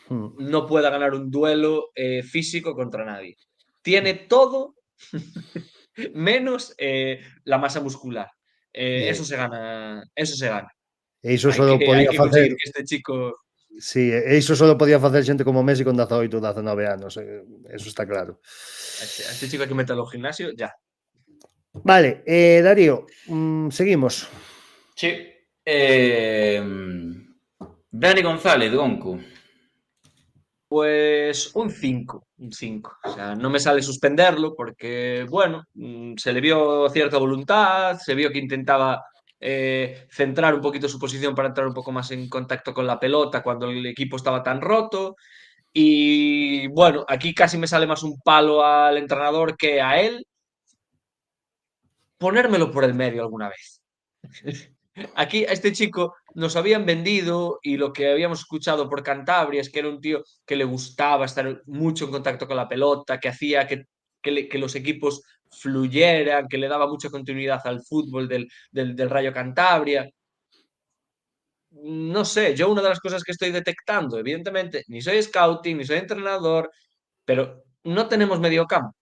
Mm, no pueda ganar un duelo físico contra nadie. Tiene mm. todo menos la masa muscular. Eso E se gana, eso se gana. e iso só Hay podía que facer. conseguir que este chico, Sí, e iso só podía facer xente como Messi con 18 ou 19 anos, eso está claro. a este chico hay que meterlo al gimnasio ya. Vale, Darío, seguimos. Sí. Dani González, Gonco. Pues un 5, un 5. O sea, no me sale suspenderlo porque, bueno, se le vio cierta voluntad, se vio que intentaba centrar un poquito su posición para entrar un poco más en contacto con la pelota cuando el equipo estaba tan roto. Y bueno, aquí casi me sale más un palo al entrenador que a él ponérmelo por el medio alguna vez. Aquí a este chico nos habían vendido y lo que habíamos escuchado por Cantabria es que era un tío que le gustaba estar mucho en contacto con la pelota, que hacía que los equipos fluyeran, que le daba mucha continuidad al fútbol del Rayo Cantabria. No sé, yo una de las cosas que estoy detectando, evidentemente, ni soy scouting, ni soy entrenador, pero no tenemos mediocampo.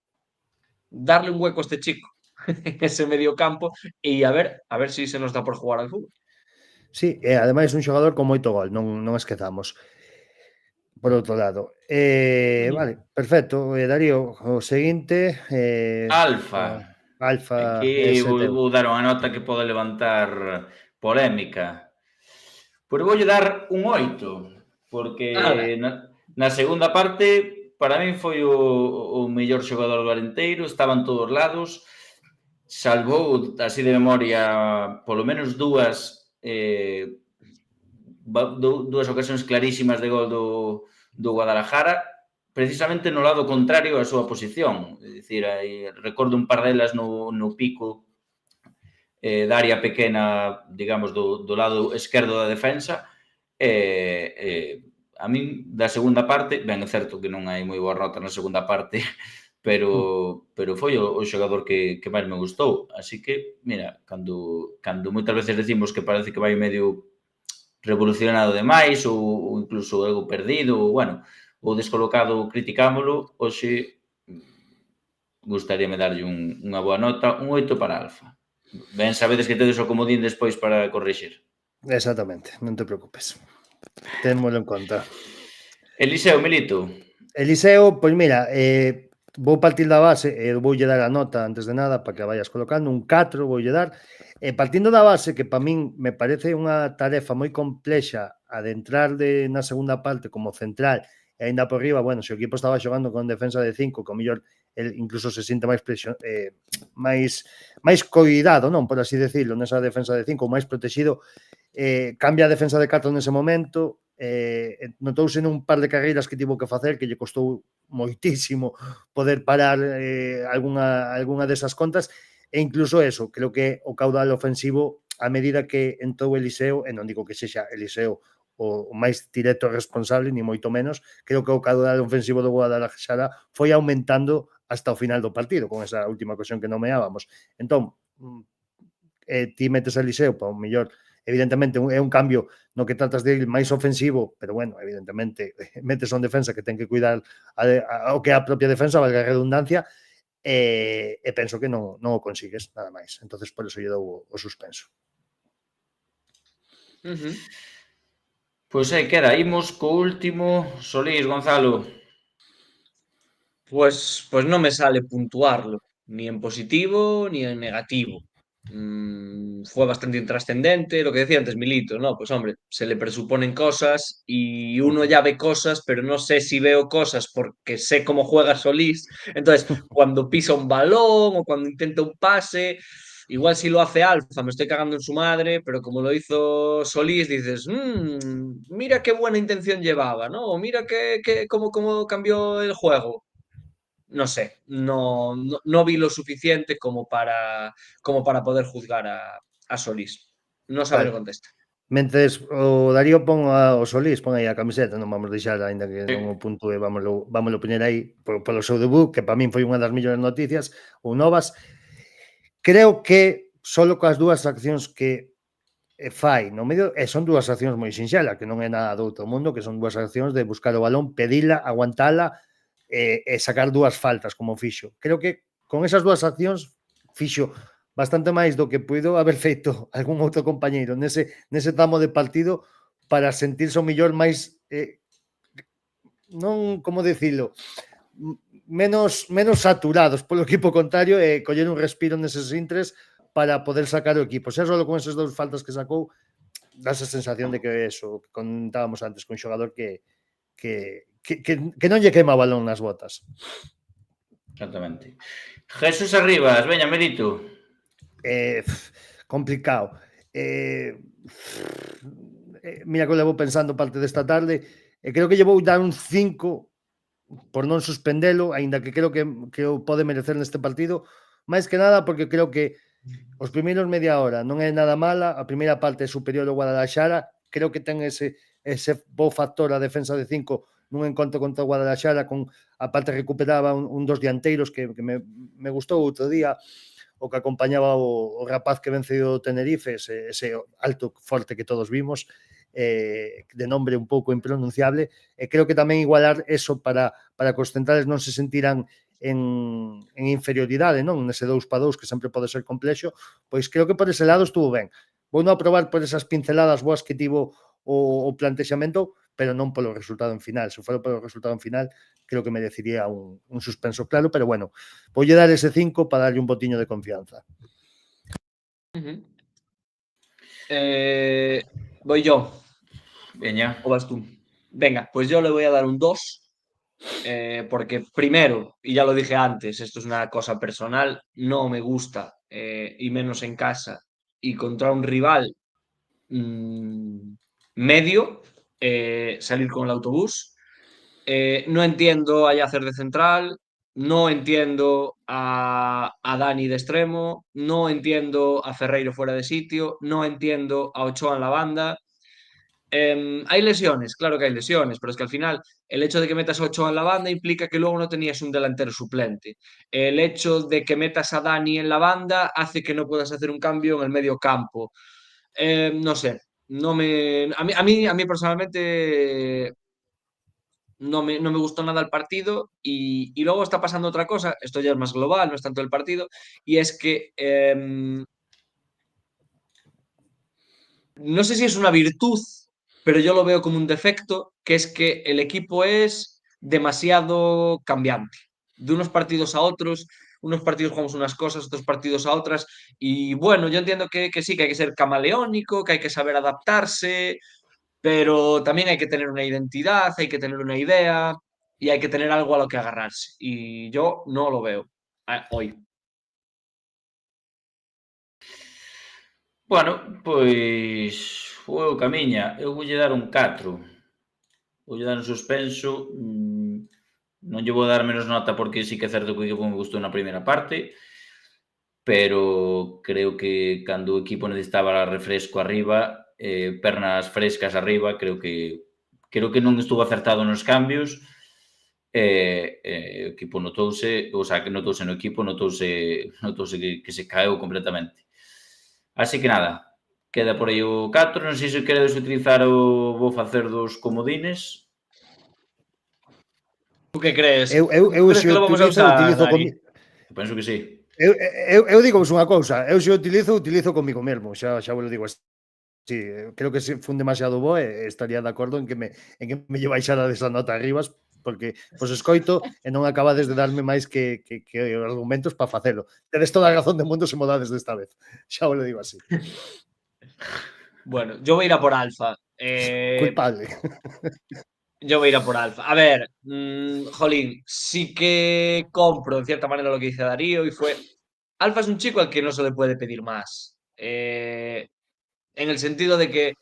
Darle un hueco a este chico en ese mediocampo y a ver si se nos da por jugar al fútbol. Sí, e ademais un xogador con moito gol, non esquezamos. Por outro lado. Vale, perfecto. Darío, o seguinte, Alfa. Alfa, Aquí ese teu. vou dar unha nota que pode levantar polémica. Pois voulle dar un 8, Ala, porque na segunda parte para min foi o mellor xogador do Arenteiro, estaba en todos lados, salvou así de memoria polo menos dúas ocasións clarísimas de gol do Guadalajara, precisamente no lado contrario á súa posición. É dicir, recordo un par delas no pico da área pequena, digamos, do lado esquerdo da defensa, a min da segunda parte, ben, é certo que non hai moi boa nota na segunda parte, pero foi o xogador que máis me gustou. Así que, mira, cando moitas veces decimos que parece que vai medio revolucionado demais ou incluso algo perdido, ou, bueno, ou descolocado criticámolo, hoxe gustaríame darlle unha boa nota, un 8 para Alfa. Ben sabedes que tedes o comodín despois para corrixir. Exactamente, non te preocupes. Témolo en conta. Eliseo, Milito. Eliseo, pois mira, vou partir da base, voulle dar a nota antes de nada para que a vayas colocando, un 4 voulle dar, partindo da base que para min me parece unha tarefa moi complexa adentrar na segunda parte como central e ainda por riba, bueno, se o equipo estaba xogando con defensa de 5, que o mellor el incluso se sinta máis coidado, non, por así decirlo, nesa defensa de 5, máis protegido, cambia a defensa de 4 nese momento, notouse nun par de carreiras que tivo que facer que lle costou moitísimo poder parar algunha desas contas e incluso eso, creo que o caudal ofensivo a medida que entrou Eliseo, e non digo que sexa Eliseo o máis directo responsable, ni moito menos, creo que o caudal ofensivo do Guadalajara foi aumentando hasta o final do partido, con esa última ocasión que nomeábamos. Entón, ti metes a Eliseo para o mellor, evidentemente é un cambio no que tratas de ir máis ofensivo, pero bueno, evidentemente metes a un defensa que ten que cuidar o que é a propia defensa, valga a redundancia, e penso que non o consigues, nada máis. Entonces, por eso lle dou o suspenso. Pois aí queda, imos co último. Solís, Gonzalo. pues no me sale puntuarlo, ni en positivo ni en negativo. Fue bastante intrascendente, lo que decía antes Milito, ¿no? Pues hombre, se le presuponen cosas y uno ya ve cosas, pero no sé si veo cosas porque sé cómo juega Solís. Entonces, cuando pisa un balón o cuando intenta un pase, igual si lo hace Alfa, me estoy cagando en su madre, pero como lo hizo Solís, dices, mira qué buena intención llevaba, ¿no? O mira cómo cambió el juego. No sé, no vi lo suficiente como para poder juzgar a Solís. No sabe Vale. no contesta. Mentres o Darío pon o Solís, pon aí a camiseta, non vamos deixar, ainda que non o puntúe, vámoslo poñer aí polo seu debut, que para min foi unha das mellores noticias, ou novas. Creo que solo coas dúas accións que fai no medio, e son dúas accións moi sinxelas, que non é nada do outro mundo, que son dúas accións de buscar o balón, pedila, aguantala e sacar dúas faltas como fixo. Creo que con esas dúas accións fixo bastante máis do que puido haber feito algún outro compañeiro nese tramo de partido para sentirse o mellor máis non, como decirlo, menos saturados polo equipo contrario e coller un respiro neses intres para poder sacar o equipo. Xa só con esas dous faltas que sacou, dá esa sensación de que eso, que contábamos antes, con un xogador que non lle queima o balón nas botas. Exactamente. Jesús Arribas, veña, Milito. Complicado. Mira que o levo pensando parte desta tarde e creo que lle vou dar un 5 por non suspendelo, aínda que creo que o pode merecer neste partido, máis que nada porque creo que os primeiros media hora non é nada mala, a primeira parte é superior ao Guadalajara, creo que ten ese bo factor a defensa de 5 nun encontro contra o Guadalajara, con a parte recuperaba un dos dianteiros que me gustou outro día, o que acompañaba o rapaz que venceu o Tenerife, ese alto forte que todos vimos, de nombre un pouco impronunciable, e creo que tamén igualar eso para que os centrales non se sentiran en inferioridade, non? Nese 2-2 que sempre pode ser complexo, pois creo que por ese lado estuvo ben. Vou non aprobar por esas pinceladas boas que tivo o plantexamento, pero non polo resultado en final. Se fora polo resultado en final, creo que merecería un suspenso claro, pero bueno, voulle dar ese 5 para darlle un botiño de confianza. Voy yo. Veña. ¿O vas tú? Venga, pues yo le voy a dar un 2. Porque primero, y ya lo dije antes, esto es una cosa personal, no me gusta, y menos en casa, y contra un rival medio, salir con el autobús. No entiendo a Yacer de central, no entiendo a Dani de extremo, no entiendo a Ferreiro fuera de sitio, no entiendo a Ochoa en la banda. Hay lesiones, claro que hay lesiones, pero es que al final el hecho de que metas a Ochoa en la banda implica que luego no tenías un delantero suplente. El hecho de que metas a Dani en la banda hace que no puedas hacer un cambio en el medio campo. No sé, a mí personalmente no me gustó nada el partido y luego está pasando otra cosa, esto ya es más global, no es tanto el partido, y es que no sé si es una virtud, pero yo lo veo como un defecto, que es que el equipo es demasiado cambiante. De unos partidos a otros, unos partidos jugamos unas cosas, otros partidos a otras, y bueno, yo entiendo que sí, que hay que ser camaleónico, que hay que saber adaptarse, pero también hay que tener una identidad, hay que tener una idea y hay que tener algo a lo que agarrarse. Y yo no lo veo hoy. Bueno, pois o camiña, eu voulle dar un 4. Voulle dar un suspenso, non lle vou dar menos nota porque sí que é certo que o equipo me gustou na primeira parte, pero creo que cando o equipo necesitaba refresco arriba, pernas frescas arriba, creo que non estuvo acertado nos cambios, o equipo notouse, o sea, que notouse no equipo, notouse que se caeu completamente. Así que nada, queda por aí o 4, non sei se queredes utilizar o vou facer dos comodines. ¿Tú qué crees? Eu ¿Crees se que lo vamos a usar, utilizo Dani? Penso que sí. Eu digo unha cousa, eu se utilizo comigo mesmo, xa vos lo digo así. Sí, creo que se fun demasiado bo e estaría de acordo en que me lle baixara desa nota arribas, porque vos escoito e non acabades de darme máis que argumentos para facelo. Tedes toda a razón do mundo se modades desta vez. Xa vos lo digo así. Bueno, yo voy a ir a por Alfa. Culpable. Yo voy a ir a por Alfa. A ver, jolín, sí que compro en cierta manera lo que dice Darío y fue... Alfa es un chico al que no se le puede pedir más. En el sentido de que,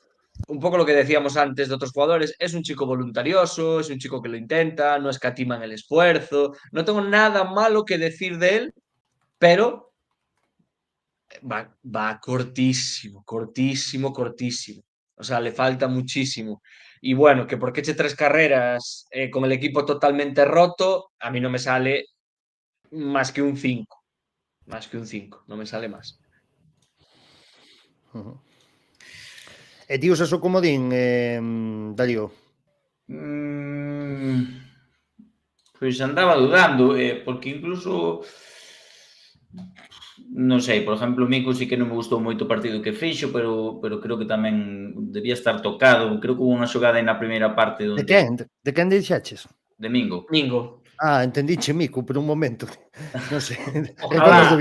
un poco lo que decíamos antes de otros jugadores, es un chico voluntarioso, es un chico que lo intenta, no escatima en el esfuerzo. No tengo nada malo que decir de él, pero va cortísimo, cortísimo, cortísimo. O sea, le falta muchísimo. Y bueno, que porque eche 3 carreras con el equipo totalmente roto, a mí no me sale más que un 5. Más que un 5, no me sale más. E ti usas o comodín, Darío? Pois andaba dudando, porque incluso non sei, por exemplo, Mico sí que non me gustou moito o partido que fixo, pero creo que tamén debía estar tocado. Creo que hubo unha xogada aí na primeira parte onde... De quen dixeches? De Mingo. Mingo. Entendiche Mico por un momento. Non sei. Ojalá.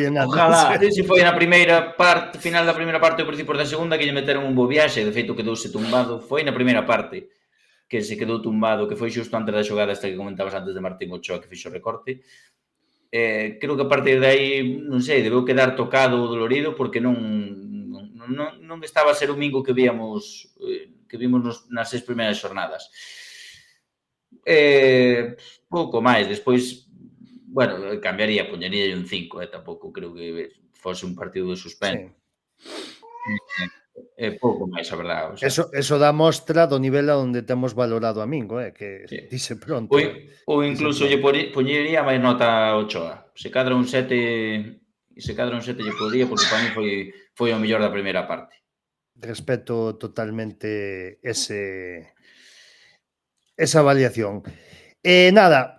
Se foi na primeira parte, final da primeira parte ou principios da segunda que lle meteron un bo viaxe, de feito quedouse tumbado. Foi na primeira parte que se quedou tumbado, que foi xusto antes da xogada esta que comentabas antes de Martín Ochoa que fixo o recorte. Creo que a partir de aí, non sei, debeu quedar tocado ou dolorido porque non estaba a ser o Mingo que vimos nas 6 primeiras xornadas. Pouco máis, despois, bueno, cambiaría, poñería un 5, tampouco creo que fose un partido de suspenso. Sí. Pouco máis, a verdade. O sea, Eso dá mostra do nivel a onde temos valorado a Mingo, que sí. dise pronto. Ou Dise incluso lle pronto. poñería máis nota a Ochoa. Se cadra un 7 lle podría, porque para mí foi o mellor da primeira parte. Respeto totalmente esa avaliación. Nada,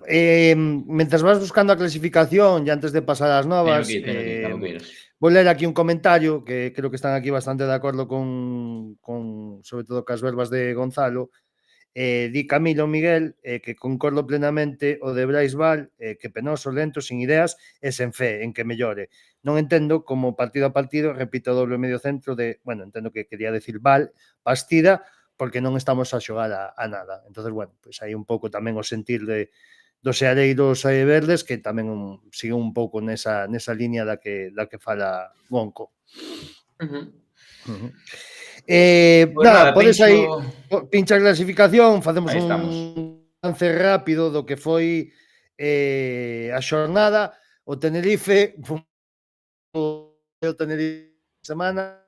mentras vas buscando a clasificación e antes de pasar ás novas, Teño aquí, cando queiras. vou ler aquí un comentario que creo que están aquí bastante de acordo sobre todo cas verbas de Gonzalo. Di Camilo Miguel que concordo plenamente o de Brais Val, que penoso, lento, sin ideas e sen fe en que mellore. Non entendo como partido a partido repito o doble medio centro bueno, entendo que quería decir Val, Bastida, porque non estamos a xogar a nada. Entonces, bueno, pois hai un pouco tamén o sentir dos seareiros verdes que tamén siguen un pouco nesa liña da que fala Gonco. Pois Nada, podes pincho... aí pincha a clasificación, facemos Aí estamos. un lance rápido do que foi a xornada. O Tenerife semana,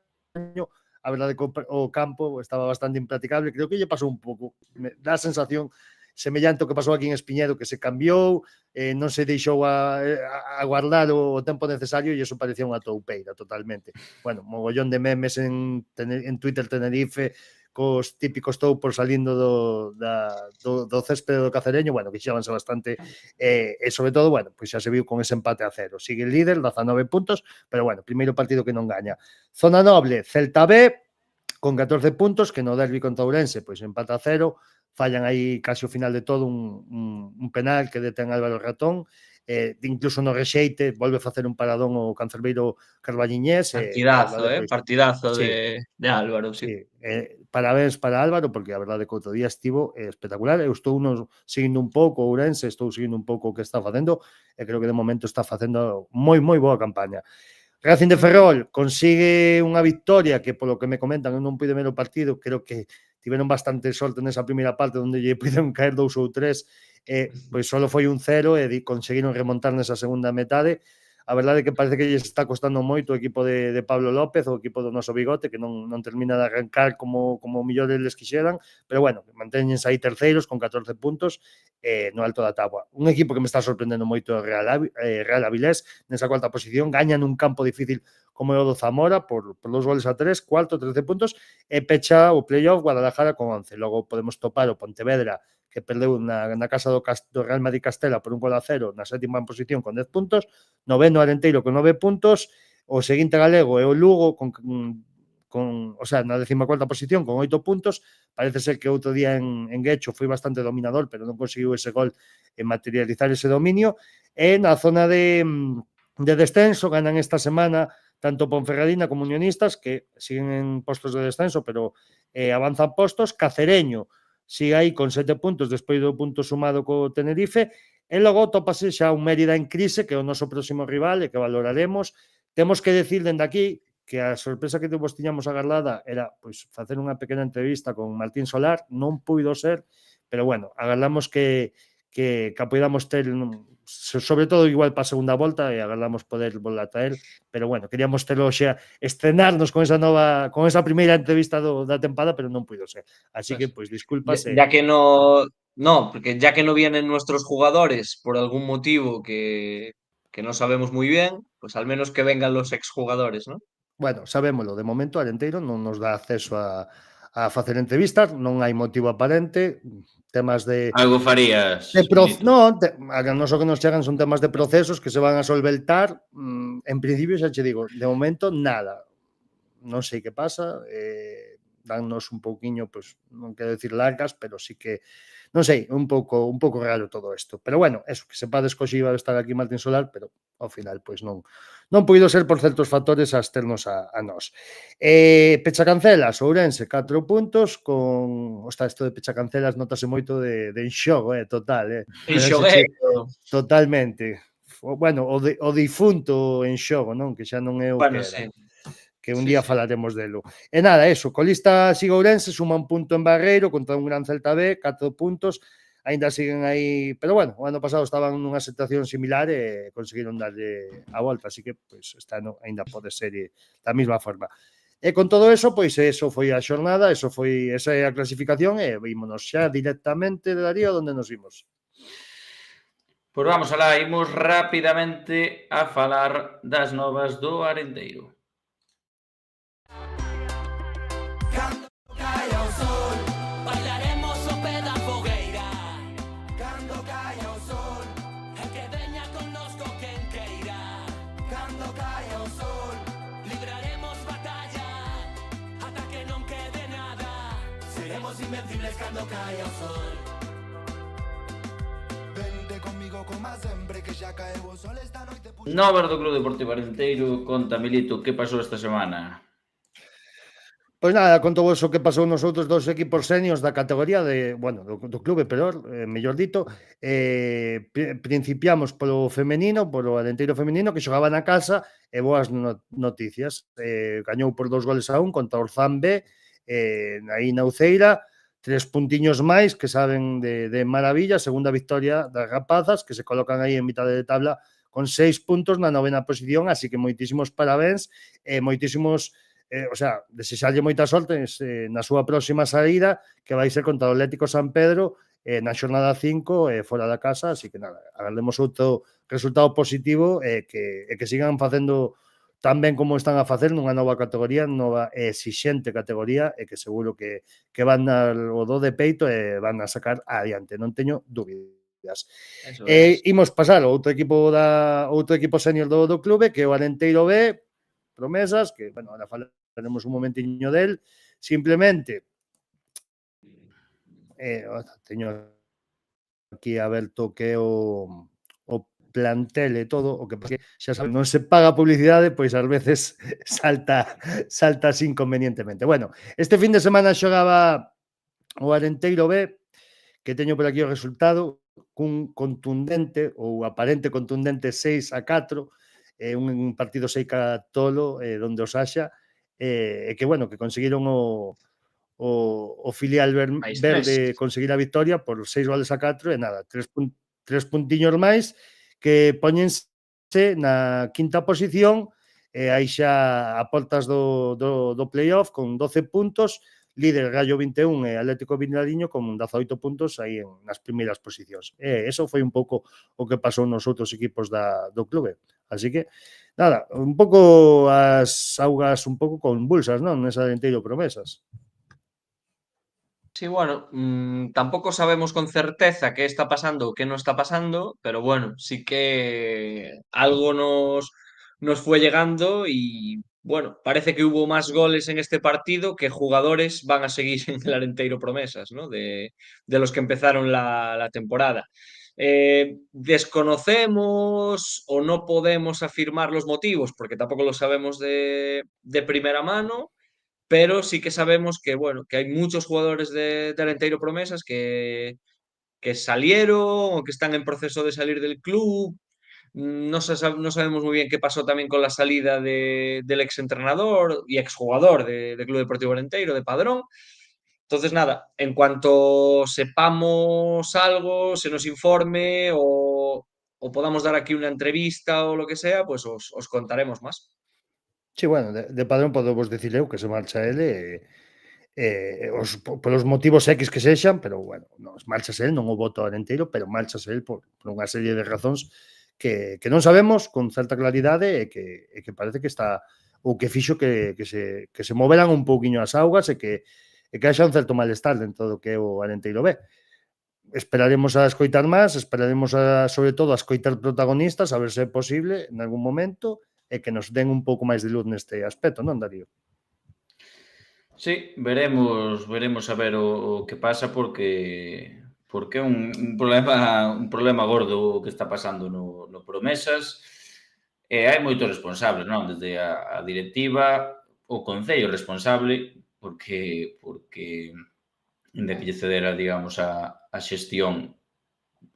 a verdade que o campo estaba bastante impracticable, creo que lle pasou un pouco, me dá a sensación semellante ao que pasou aquí en Espiñedo, que se cambiou, non se deixou a guardar o tempo necesario e iso parecía unha toupeira totalmente. Bueno, mogollón de memes en Twitter Tenerife, cos típicos toupos salindo do céspede do Cacereño, bueno, que xábanse bastante, e sobre todo, bueno, pois xa se viu con ese empate a 0. Sigue el líder, 19 puntos, pero bueno, primeiro partido que non gaña. Zona Noble, Celta B, con 14 puntos, que no derbi contra Ourense, pois empata a 0, fallan aí case ao final de todo un penal que detén Álvaro Ratón, incluso no rexeite volve a facer un paradón o cancerbeiro Carballiñés. Partidazo sí, de Álvaro, sí. Parabéns para Álvaro, porque a verdade que outro día estivo espectacular. Eu estou seguindo un pouco o Ourense, estou seguindo un pouco o que está facendo, e creo que de momento está facendo moi boa campaña. Racing de Ferrol consigue unha victoria que, polo que me comentan, eu non pude ver o partido, creo que tiveron bastante sorte nesa primeira parte onde lle puderon caer 2 ou 3, pois só foi un 0 e conseguiron remontar nesa segunda metade. A verdade é que parece que lles está costando moito o equipo de Pablo López, o equipo do noso Bigote, que non termina de arrancar como mellor eles quixeran, pero bueno, mantéñense aí terceiros con 14 puntos no alto da táboa. Un equipo que me está sorprendendo moito o Real Avilés, nesa cuarta posición, gaña nun campo difícil como é o do Zamora por 2 goles a 3, cuarto, 13 puntos, e pecha o playoff Guadalajara con 11. Logo podemos topar o Pontevedra, que perdeu na casa do Real Madrid Castela por 1 gol a 0 na sétima posición con 10 puntos, noveno Arenteiro con 9 puntos, o seguinte galego é o Lugo na 14ª posición con 8 puntos. Parece ser que outro día en Guecho foi bastante dominador, pero non conseguiu ese gol en materializar ese dominio. E na zona de descenso ganan esta semana tanto Ponferradina como Unionistas, que siguen en postos de descenso, pero avanzan postos. Cacereño sigue aí con 7 puntos despois do punto sumado co Tenerife, e logo topase xa un Mérida en crise, que é o noso próximo rival e que valoraremos. Temos que decir dende aquí que a sorpresa que vos tiñamos agardada era pois facer unha pequena entrevista con Martín Solar, non puido ser, pero bueno, agardamos que podamos ter, sobre todo igual para a segunda volta, e agardamos poder volver a traer, pero bueno, queríamos terlo xa, estrenarnos con esa primeira entrevista da tempada, pero non puido ser. Así que, pues disculpas. Ya que porque ya que no vienen nuestros jugadores por algún motivo que no sabemos muy bien, pues al menos que vengan los exjugadores, ¿no? Bueno, sabémolo, de momento Arenteiro non nos dá acceso a facer entrevistas, non hai motivo aparente, temas de... Algo farías. Non, a nos o que nos chegan son temas de procesos que se van a solventar. En principio, xa che digo, de momento, nada. Non sei que pasa, dannos un pouquiño, pues, non quero decir largas, pero sí que, non sei, un pouco raro todo isto. Pero bueno, eso, que sepades que hoxe iba a estar aquí Martín Solar, pero ao final, pois non puido ser por certos factores a externos a nós. Pechacancelas, Ourense, 4 puntos, con... isto de pechacancelas notase moito de enxogo, total, Enxogueiro. Totalmente. Bueno, o difunto enxogo, non? Que xa non é o que era. Sí. Que un día falaremos delo. E nada, eso, colista sigue Ourense, suma un punto en Barreiro contra un gran Celta B, 4 puntos. aínda siguen aí, pero bueno, o ano pasado estaban nunha situación similar e conseguiron darlle a volta, así que pois este ano aínda pode ser da mesma forma. E con todo eso, pois eso foi a xornada, esa é a clasificación e vímonos xa directamente de Darío onde nos vimos. Pois vamos alá, imos rapidamente a falar das novas do Arenteiro. Cando caia o sol, Bailaremos o pé da fogueira cando caia o sol, E que veña connosco quen queira cando caia o sol, Libraremos batalla Ata que non quede nada seremos invencibles cando caia o sol. Vente conmigo como sempre que xa caeu o sol esta noite. Novas do Club Deportivo Arenteiro, conta Milito, que pasou esta semana? Pois nada, conto vos o que pasou nos outros dos equipos seniors da categoría do clube, mellor dito. Principiamos polo femenino, polo Arenteiro femenino, que xogaba na casa, e boas noticias. Gañou por 2-1 contra o Orzán B, aí na Uceira, 3 puntiños máis que saben de maravilla, segunda victoria das rapazas, que se colocan aí en mitad de tabla con 6 puntos na 9ª posición, así que moitísimos parabéns e moitísimos desexarlle moita sorte na súa próxima saída, que vai ser contra o Atlético San Pedro na xornada 5 fora da casa, así que nada, agardemos outro resultado positivo e que sigan facendo tan ben como están a facer nunha nova categoría, nova e exixente categoría, e que seguro que van dar o do de peito e van a sacar adiante, non teño dúbidas. Imos pasar ao outro equipo senior do clube, que é o Arenteiro B, Promesas, que, bueno, ahora falaremos un momentiño del. Simplemente, teño aquí aberto que o plantel e todo, o que xa saben, non se paga publicidade, pois ás veces salta así inconvenientemente. Bueno, este fin de semana xogaba o Arenteiro B, que teño por aquí o resultado, cun contundente ou aparente contundente 6-4, un partido seica tolo, donde os haxa, e que, bueno, que conseguiron o filial verde conseguir a victoria por 6-4 e nada, 3 puntiños máis que poñense na 5ª posición e aí xa a portas do playoff con 12 puntos, líder Gallo 21 e Atlético Vinaldiño con 18 puntos aí nas primeiras posicións. Eso foi un pouco o que pasou nos outros equipos do clube. Así que, nada, un pouco as augas un pouco convulsas, non? Nesa Arenteiro Promesas. Sí, bueno, tampouco sabemos con certeza que está pasando ou que non está pasando, pero bueno, sí que algo nos fue llegando y bueno, parece que hubo más goles en este partido que jugadores van a seguir en el Arenteiro Promesas, ¿no? De los que empezaron la temporada. Desconocemos o no podemos afirmar los motivos, porque tampoco lo sabemos de primera mano, pero sí que sabemos que, bueno, que hay muchos jugadores de Arenteiro Promesas que salieron o que están en proceso de salir del club. No sabemos muy bien qué pasó también con la salida del exentrenador y exjugador del Club Deportivo Arenteiro, de Padrón. Entonces, nada, en cuanto sepamos algo, se nos informe o podamos dar aquí una entrevista o lo que sea, pues os contaremos más. Sí, bueno, de Padrón podemos decir eu que se marcha ele polos motivos X que sexan, pero bueno, marchase el, non o voto Arenteiro, pero marchase el por unha serie de razóns que non sabemos con certa claridade e que parece que está ou que fixo que se moveran un pouquiño as augas e que haxa un certo malestar dentro do que é o Arenteiro B. Esperaremos a escoitar máis, esperaremos sobre todo a escoitar protagonistas, a ver se é posible en algún momento e que nos den un pouco máis de luz neste aspecto, non, Darío? Sí, veremos a ver o que pasa porque é un problema gordo o que está pasando no Promesas e hai moitos responsables, non? Desde a directiva, o concello responsable, porque de que lle cedera, digamos, a xestión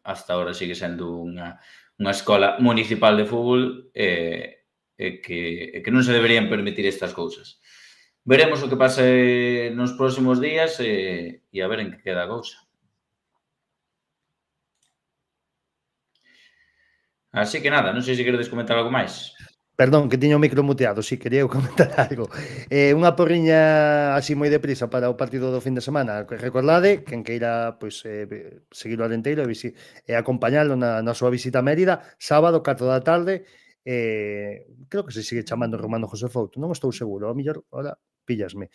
hasta ahora sigue sendo unha escola municipal de fútbol e que non se deberían permitir estas cousas. Veremos o que pase nos próximos días e a ver en que queda a cousa. Así que nada, non sei se queredes comentar algo máis. Perdón, que tiño o micro muteado, si, quería eu comentar algo. Unha porriña así moi deprisa para o partido do fin de semana. Recordade, quen queira pois, seguir o Alenteiro e acompañalo na súa visita a Mérida, sábado, 4 da tarde, creo que se sigue chamando Romano José Fouto, non estou seguro, a mellor, ora, píllasme.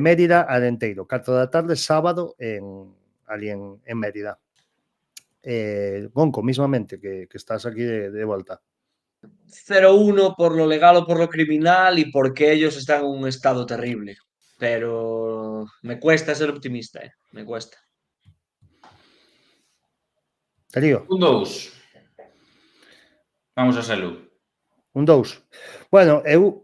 Mérida, Alenteiro, 4 da tarde, sábado, ali en Mérida. Gonco, mismamente, que estás aquí de volta. 0-1 por lo legal o por lo criminal y porque ellos están en un estado terrible. Pero me cuesta ser optimista, me cuesta. Darío, 1-2. Vamos a salud. 1-2. Bueno, eu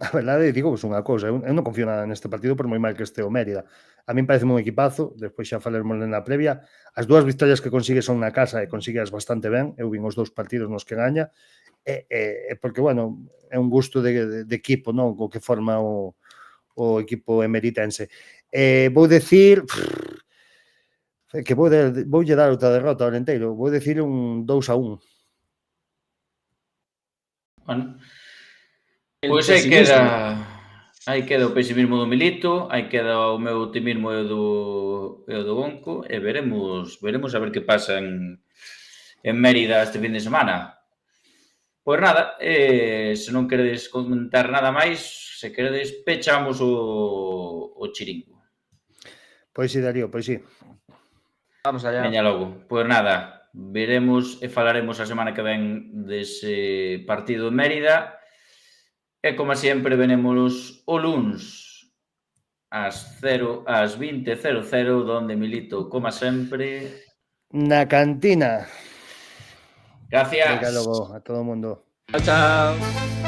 a verdade, digo vos unha cousa, eu non confío nada neste partido por moi mal que este o Mérida. A min parece un equipazo, despois xa falaremos na previa. As dúas victorias que consigue son na casa e consigues bastante ben. Eu vin os 2 partidos nos que gaña. Porque, bueno, é un gusto de equipo, non? O que forma o equipo emeritense. Vou decir que voulle dar outra derrota ao Alenteiro. Vou decir un 2-1. Bueno, El pois aí pesimismo. queda o pesimismo do Milito, aí queda o meu optimismo e o do Gonco, e veremos a ver que pasa en Mérida este fin de semana. Pois nada, se non queredes comentar nada máis, se queredes, pechamos o chiringo. Pois sí, Darío, pois sí. Vamos allá. Veña logo. Pois nada, veremos e falaremos a semana que ven dese partido en Mérida. E, como sempre, venémonos o luns ás 20:00, donde Milito, como sempre, Na cantina. gracias. Venga logo a todo o mundo. Chao, chao.